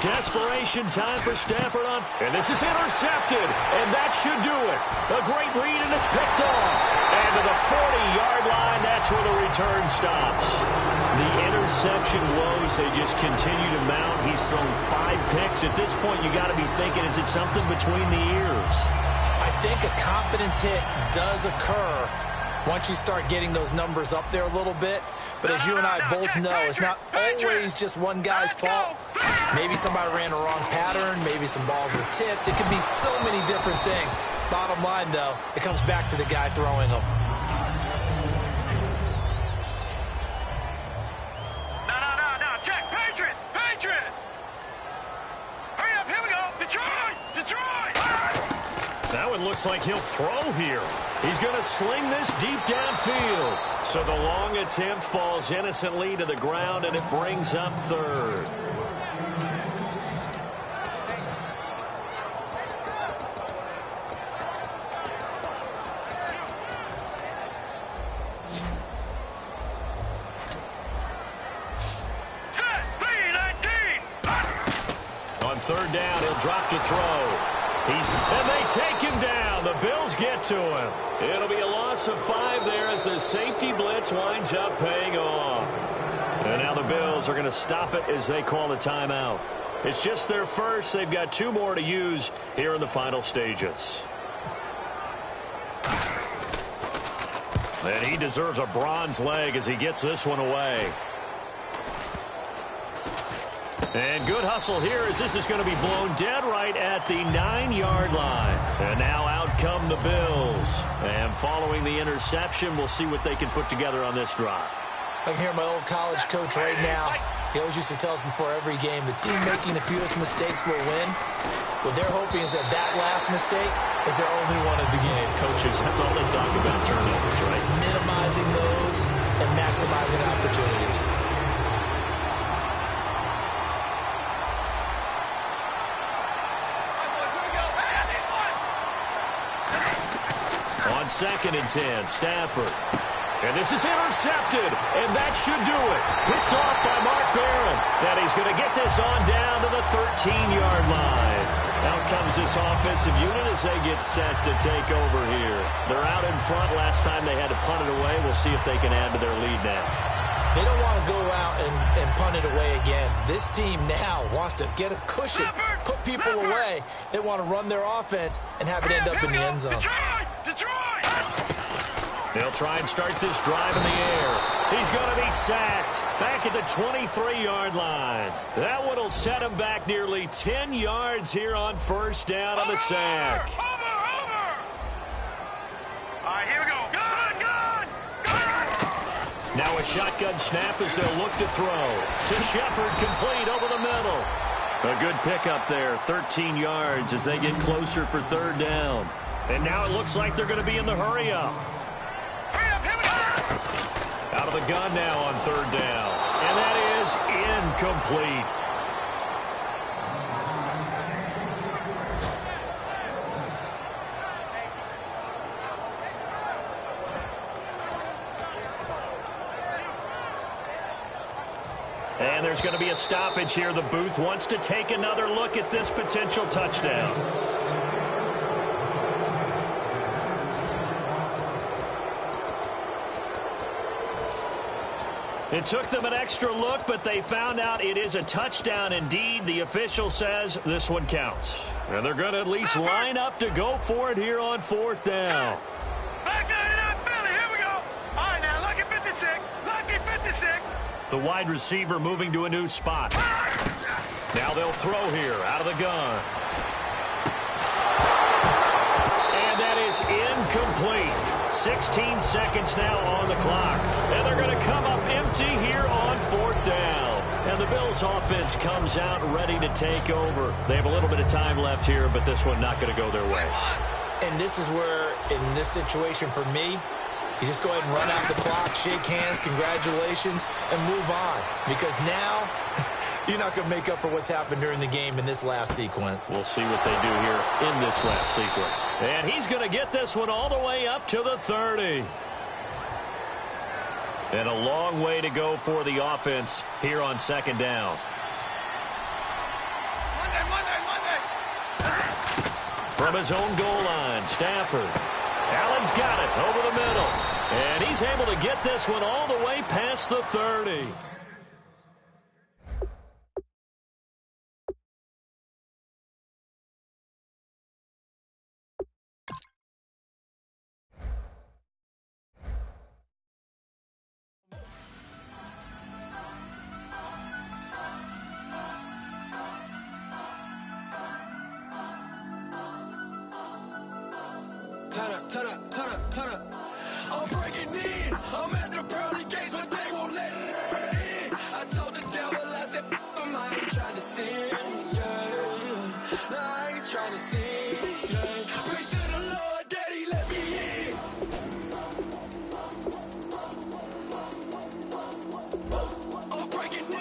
Desperation time for Stafford on. And this is intercepted. And that should do it. A great read, and it's picked off. And to the 40-yard line, that's where the return stops. The interception woes, they just continue to mount. He's thrown 5 picks. At this point, you got to be thinking, is it something between the ears? I think a confidence hit does occur once you start getting those numbers up there a little bit. But as you and I both know, it's not always just one guy's fault. Maybe somebody ran a wrong pattern. Maybe some balls were tipped. It could be so many different things. Bottom line, though, it comes back to the guy throwing them. No. Check. Patriot. Hurry up. Here we go. Detroit. That one looks like he'll throw here. He's going to sling this deep downfield. So the long attempt falls innocently to the ground, and it brings up 3rd. Set. B-19. On 3rd down, he'll drop to throw. And they take him down. The Bills get to him. It'll be a loss of 5 there as the safety blitz winds up paying off. And now the Bills are going to stop it as they call a timeout. It's just their first. They've got 2 more to use here in the final stages. And he deserves a bronze leg as he gets this one away. And good hustle here as this is going to be blown dead right at the 9-yard line. And now out come the Bills. And following the interception, we'll see what they can put together on this drive. I can hear my old college coach right now. He always used to tell us before every game, the team making the fewest mistakes will win. What they're hoping is that that last mistake is their only one of the game. Coaches, that's all they talk about, turnovers, right? Minimizing those and maximizing opportunities. on 2nd and 10. Stafford. And this is intercepted, and that should do it. Picked off by Mark Barron. And he's going to get this on down to the 13-yard line. Out comes this offensive unit as they get set to take over here. They're out in front. Last time they had to punt it away. We'll see if they can add to their lead now. They don't want to go out and punt it away again. This team now wants to get a cushion, put people away. They want to run their offense and have it end up in the end zone. Detroit! They'll try and start this drive in the air. He's going to be sacked back at the 23-yard line. That one will set him back nearly 10 yards here on 1st down on the sack. Over! All right, here we go. Gun! Now a shotgun snap as they'll look to throw. To Shepard, complete over the middle. A good pickup there, 13 yards as they get closer for 3rd down. And now it looks like they're going to be in the hurry-up. Hurry up, here we go! Out of the gun now on 3rd down. And that is incomplete. And there's going to be a stoppage here. The booth wants to take another look at this potential touchdown. It took them an extra look, but they found out it is a touchdown indeed. The official says this one counts. And they're going to at least line up to go for it here on 4th down. Back in Philly, here we go. All right, now, lucky 56. Lucky 56. The wide receiver moving to a new spot. Now they'll throw here out of the gun. And that is incomplete. 16 seconds now on the clock. And they're going to come up empty here on 4th down. And the Bills offense comes out ready to take over. They have a little bit of time left here, but this one not going to go their way. And this is where, in this situation for me, you just go ahead and run out the clock, shake hands, congratulations, and move on. Because now, you're not going to make up for what's happened during the game in this last sequence. We'll see what they do here in this last sequence. And he's going to get this one all the way up to the 30. And a long way to go for the offense here on 2nd down. Monday. From his own goal line, Stafford. Allen's got it over the middle. And he's able to get this one all the way past the 30. Turn up. I'm breaking in. I'm at the pearly gates, but they won't let it in. I told the devil, I said, I ain't trying to sin, yeah. No, I ain't trying to sin, yeah. Pray to the Lord, Daddy, let me in. I'm breaking in.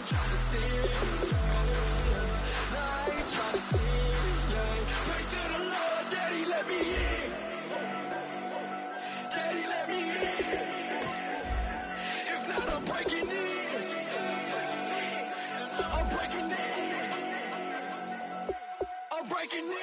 trying to sin, no, I ain't trying to sin, pray to the Lord, Daddy, let me in. Daddy, let me in. If not, I'm breaking in. I'm breaking in. I'm breaking in.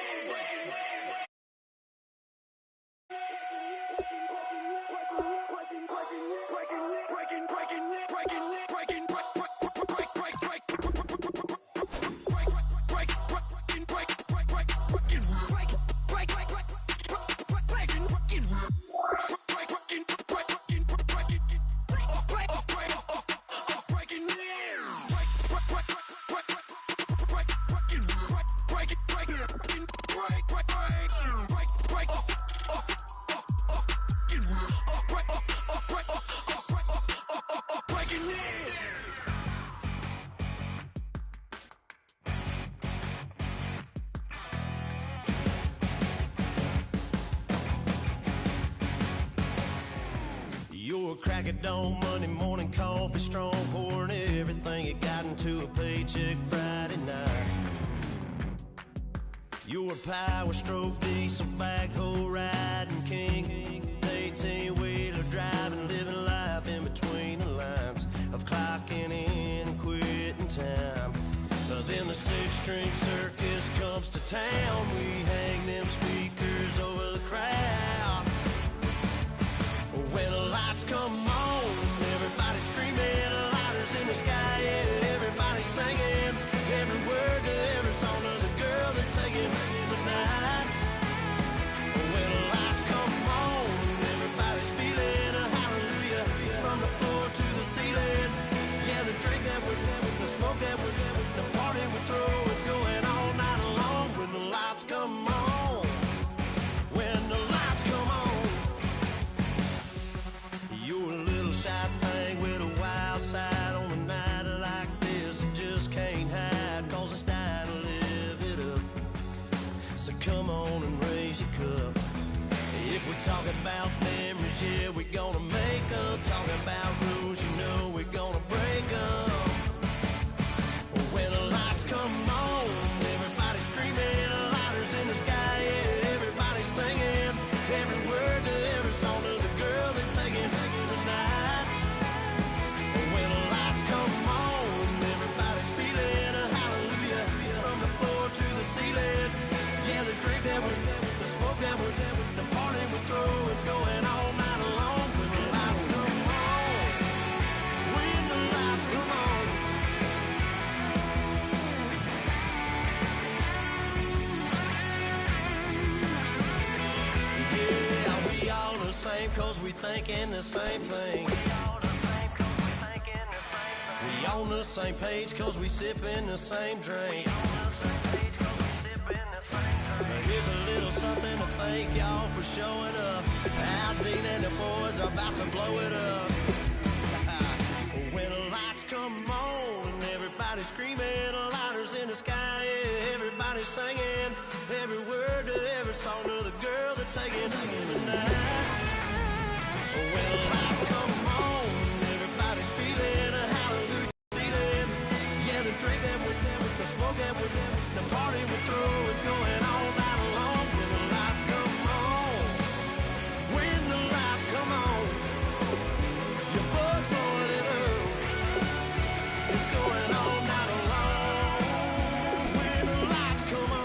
Your crack at dawn, Monday morning coffee, strong pouring everything you got into a paycheck Friday night. Your power stroke, diesel backhoe riding king, 18-wheeler driving, living life in between the lines of clocking in and quitting time. Then the six-string circus comes to town. We hang them speakers over the crowd. When the lights come on, everybody screaming, lighters in the sky, yeah, everybody singing every word to every song of the girl they're taking tonight. When the lights come on, everybody's feeling a hallelujah from the floor to the ceiling. Yeah, the drink that we're having, the smoke that we're having, the party we throw, it's going all night long. When the lights come on, when the lights come on. You're a little shy thing with a wild side on a night like this. You just can't hide, cause it's time to live it up. So come on and raise your cup. If we're talking about memories, yeah, we're gonna make them. Talking about rules, you know we're gonna break them. When the lights come on, everybody screaming, lighters in the sky, yeah, everybody singing every word to every song of the girl they're taking tonight. When the lights come on, everybody's feeling a hallelujah from the floor to the ceiling. Yeah, the drink that we're having, the smoke that we're having, the party we throw, it's going all night long. When the lights come on, when the lights come on. Yeah, we all the same cause we thinking the same thing. We on the same page cause we sipping the same drink. Here's a little something to thank y'all for showing up. Al Dean and the boys are about to blow it up. When the lights come on, everybody's screaming, lighters in the sky, yeah, everybody's singing every word to every song of the girl they're taking tonight. When the lights come on, everybody's feeling a hallelujah feeling. Yeah, the drink that we're having, the smoke that we're having, the party we throw, it's going all night long. When the lights come on, when the lights come on, your buzz blowing it up, it's going all night long. When the lights come on.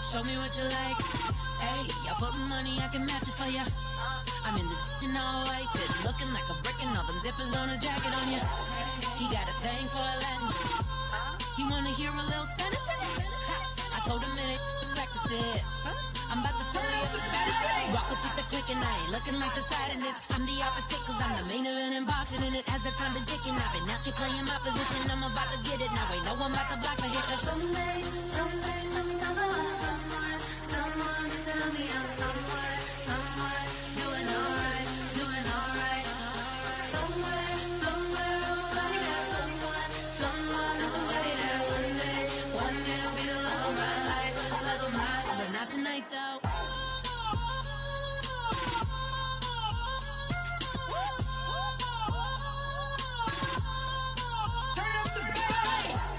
show me what you like. Hey, I put money, I can match it for ya. I'm in this in all white fit, looking like a brick and all them zippers on a jacket on ya. He got a thing for a Latin. He wanna hear a little Spanish in it. I told him it ain't to practice it. I'm about to fully up the status. Rock with the click and I ain't looking like the side in this. I'm the opposite cause I'm the main event in boxing and it has the time been ticking. I've been out here playing my position. I'm about to get it now. Ain't no one about to block the hit. Cause someday, something come along. Someone to tell me I'm somewhere doing alright. Somewhere, somebody got someone and somebody that one day will be the love of my life, love of my life. But not tonight though.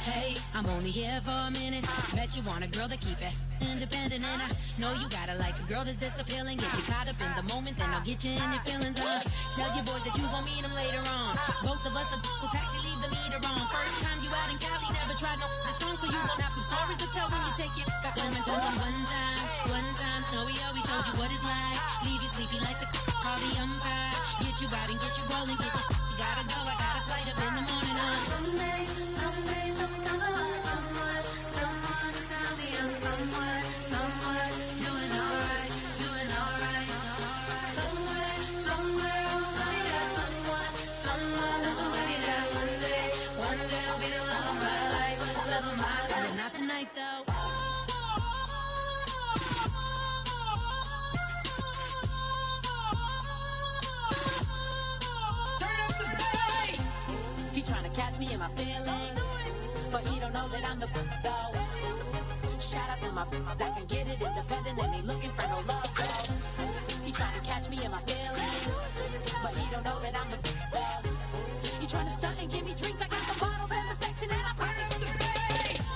Hey, I'm only here for a minute. Bet you want a girl that keep it independent, and I know you gotta like a girl that's this appealing. Get you caught up in the moment, then I'll get you in your feelings. Tell your boys that you gon' meet them later on. Both of us are so taxi, leave the meter on. First time you out in Cali, never tried no strong, so you gon' have some stories to tell when you take it back home and tell them one time, Snowy always showed you what it's like. Leave you sleepy like the call the umpire. Get you out and get you rolling, get you gotta go. I got a flight up in the morning on someday, something come along. Someone to tell me I'm somewhere doing alright. Somewhere, somebody got someone and somebody that one day will be the love of my life, but not tonight though. He tryna catch me in my feelings, but he don't know that I'm the though. Shout out to my that can get it independent and ain't looking for no love though. He tryna catch me in my feelings, but he don't know that I'm the though. He tryna stunt and give me drinks. I got the bottles in the section and I promise you the bass.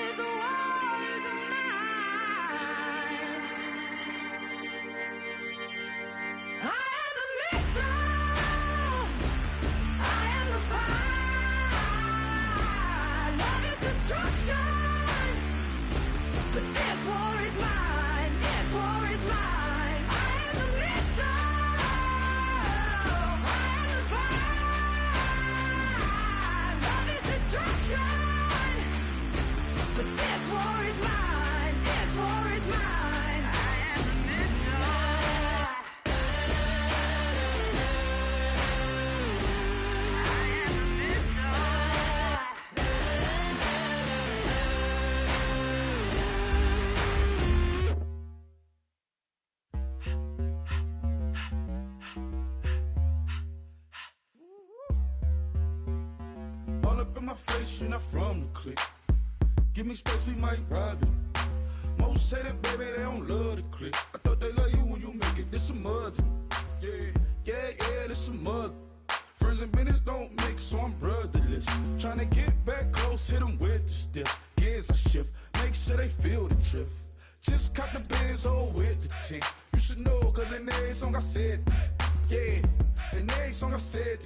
this war is mine. I am the missile. I am the fire. Love is destruction. But this war is mine. This war is mine. I am the missile. I am the fire. Love is destruction. But this war is mine. This war is mine. I am the missile. I am the All up in my face, you're not from the clique. Give me space, we might rob it. Most say that, baby, they don't love the clique. I thought they love you when you make it. This some mother. Yeah, this some mother. Friends and business don't mix, so I'm brotherless. Tryna get back close, hit them with the stiff. Gears I shift, make sure they feel the drift. Just caught the Benz, oh, with the tint. You should know, cause in every song I said, yeah, in every song I said,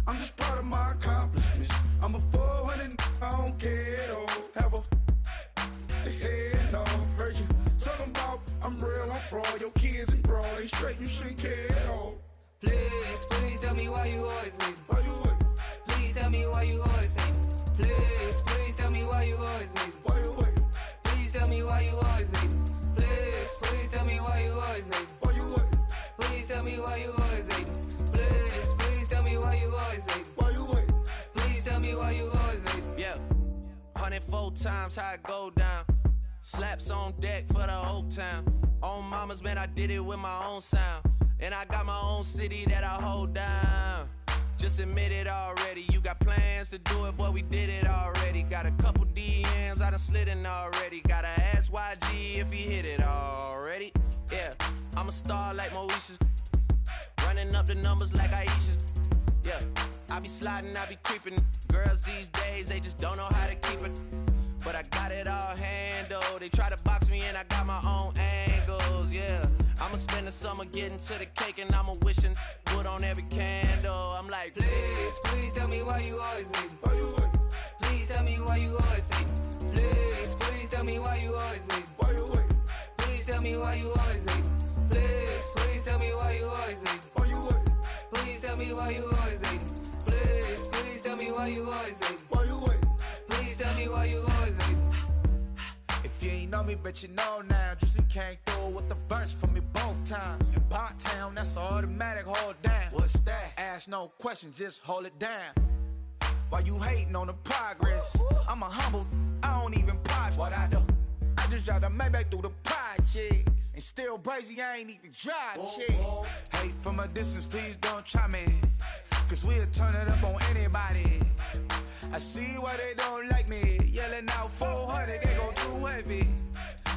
I'm just proud of my accomplishments. I'm a 400, I don't care at all. Have a head, no, heard you talking about I'm real, I'm fraud. Your kids and broad, they straight, you shouldn't care at all. Please, please tell me why you always leave. Why you wait? Please tell me why you always leave. Please, please tell me why you always leave. Why you wait? Please tell me why you always leave. Please, please tell me why you always leave. Why you wait? Please tell me why you always leave. Please, please tell me why you always leave. Why you wait? Please tell me why you always leave. Yeah, 104 times how it go down. Slaps on deck for the whole town. On mamas, man, I did it with my own sound. And I got my own city that I hold down. Just admit it already. You got plans to do it, boy, we did it already. Got a couple DMs, I done slid in already. Gotta ask YG if he hit it already. Yeah, I'm a star like Moesha's. Running up the numbers like Aisha's. Yeah, I be sliding, I be creeping. Girls these days, they just don't know how to keep it. But I got it all handled. They try to box me and I got my own angles, yeah. I'ma spend the summer getting to the cake and I'ma wishing wood on every candle. I'm like, Please, please tell me why you always leave. Why you wait? Please tell me why you always leave. Please, please tell me why you always leave. Why you wait? Please tell me why you always leave. Please, please tell me why you always leave. Why you wait? Please tell me why you always leave. Please, please tell me why you always leave. Why you wait? Please tell me why you always leave. If you ain't know me, bet you know now. Juicy came through with the verse for me both times. In Pot Town, that's automatic, hold down. What's that? Ask no question, just hold it down. Why you hating on the progress? I'm a humble, I don't even pop what I do. I just drive the Maybach through the projects. And still brazy, I ain't even drive shit. Hate from a distance, please don't try me. Cause we'll turn it up on anybody. I see why they don't like me. Yelling out 400, they go too heavy.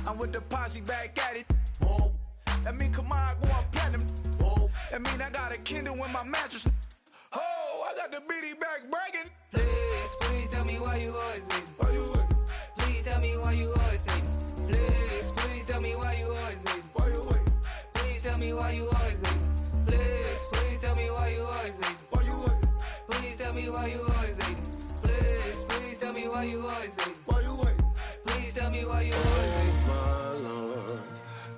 I'm with the posse back at it. Whoa. That mean come on, go on platinum. Whoa. That mean I got a Kindle in my mattress. Oh, I got the BD back breaking. Please, please tell me why you always leave. Why you wait? Please tell me why you always leave. Please, please tell me why you always leave. Why you wait? Please tell me why you always leave. Please, please tell me why you always leave. Why you wait? Please tell me why you always leave. Please, please tell me why you always leave. Why you wait? Please tell me why you always leave. My Lord,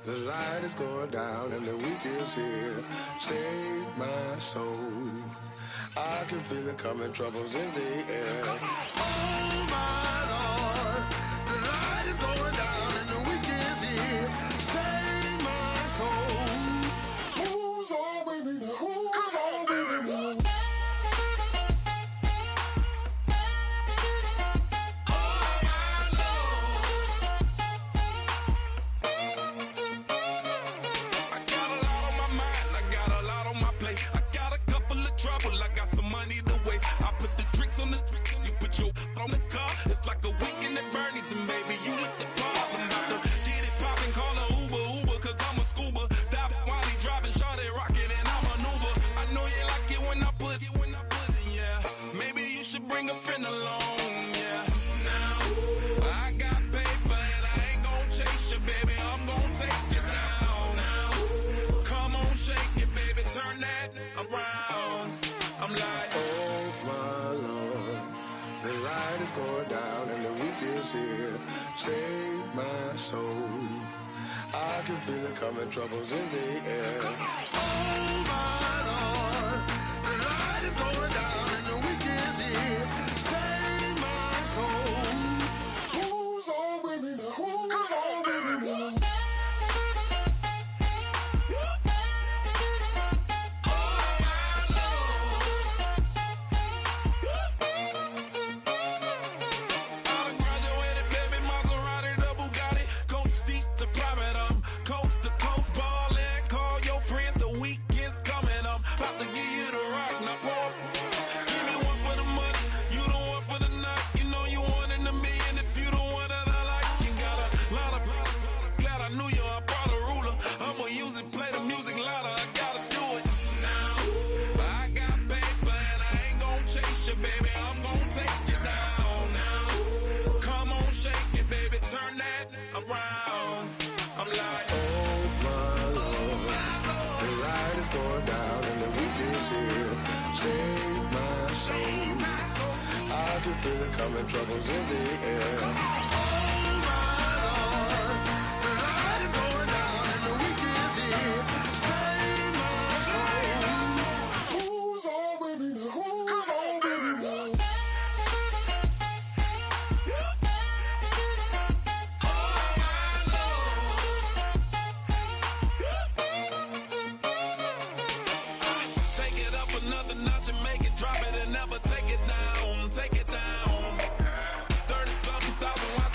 the light is going down and the week is here. Save my soul. I can feel it coming, troubles in the air. Oh my Lord, the light is going down and the week is here. Save my soul. Who's on with me now? Who's on with me now? On the car, it's like a weekend at Bernie's, and baby, you with the problem. About to get it poppin', call a Uber, cause I'm a scuba. Dive while he driving, shawty rockin', and I'm an Uber. I know you like it when I put it, yeah. Maybe you should bring a friend along, yeah. Now, is going down and the week is here. Save my soul. I can feel it coming, troubles in the air. Oh my Lord, the light is going down and the week is here. Save my soul. Who's on with me now? Who's on with me now? Going down and the week is here. Save my soul. I can feel it coming, troubles in the air. Oh my Lord, the light is going down and the week is here. Save my soul. Who's on with me now? Who's on with me now? Another notch and make it drop it and never take it down. Take it down. 30-something thousand.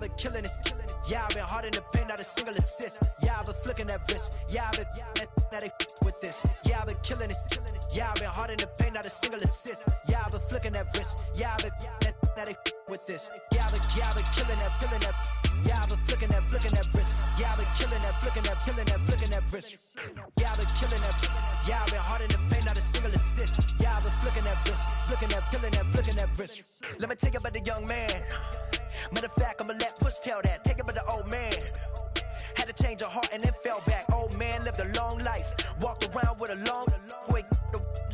been killing it. Yeah, I've been hard in the paint, not a single assist. Yeah, I've been flicking that wrist. Yeah, I've been now they with this. Yeah, I've been killing it. Yeah, I've been hard in the paint, not a single assist. Yeah, I've been flicking that wrist. Yeah, I've been now they with this. Yeah, I've been killing that, killing that. Yeah, I've been flicking that wrist. Yeah, I've been killing that, flicking that wrist. Yeah, I've been killing that. Yeah, I've been hard in the paint, not a single assist. Yeah, I've been flicking that wrist, flicking that wrist. Let me tell you about the young man. Matter of fact, I'ma let Push tell that. Take it about the old man. Had to change her heart and then fell back. Old man lived a long life. Walked around with a long way.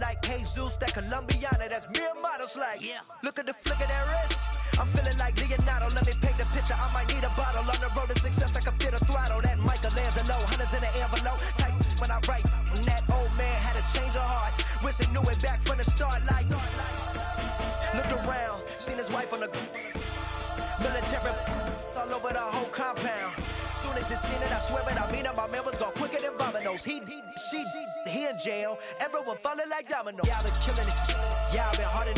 Like Jesus, that Colombiana, that's mere models like. Yeah. Look at the flick of that wrist. I'm feeling like Leonardo. Let me paint the picture. I might need a bottle. On the road to success, I can feel the throttle. That Michelangelo, hundreds in the envelope. Type when I write. And that old man had to change her heart. Wish he knew it back from the start. Like, looked around, seen his wife on the military all over the whole compound. Soon as he seen it, I swear it, I mean it, my man was gone quicker than Domino's. He in jail, everyone falling like dominoes. Yeah, I've been killing it. Yeah, I've been hard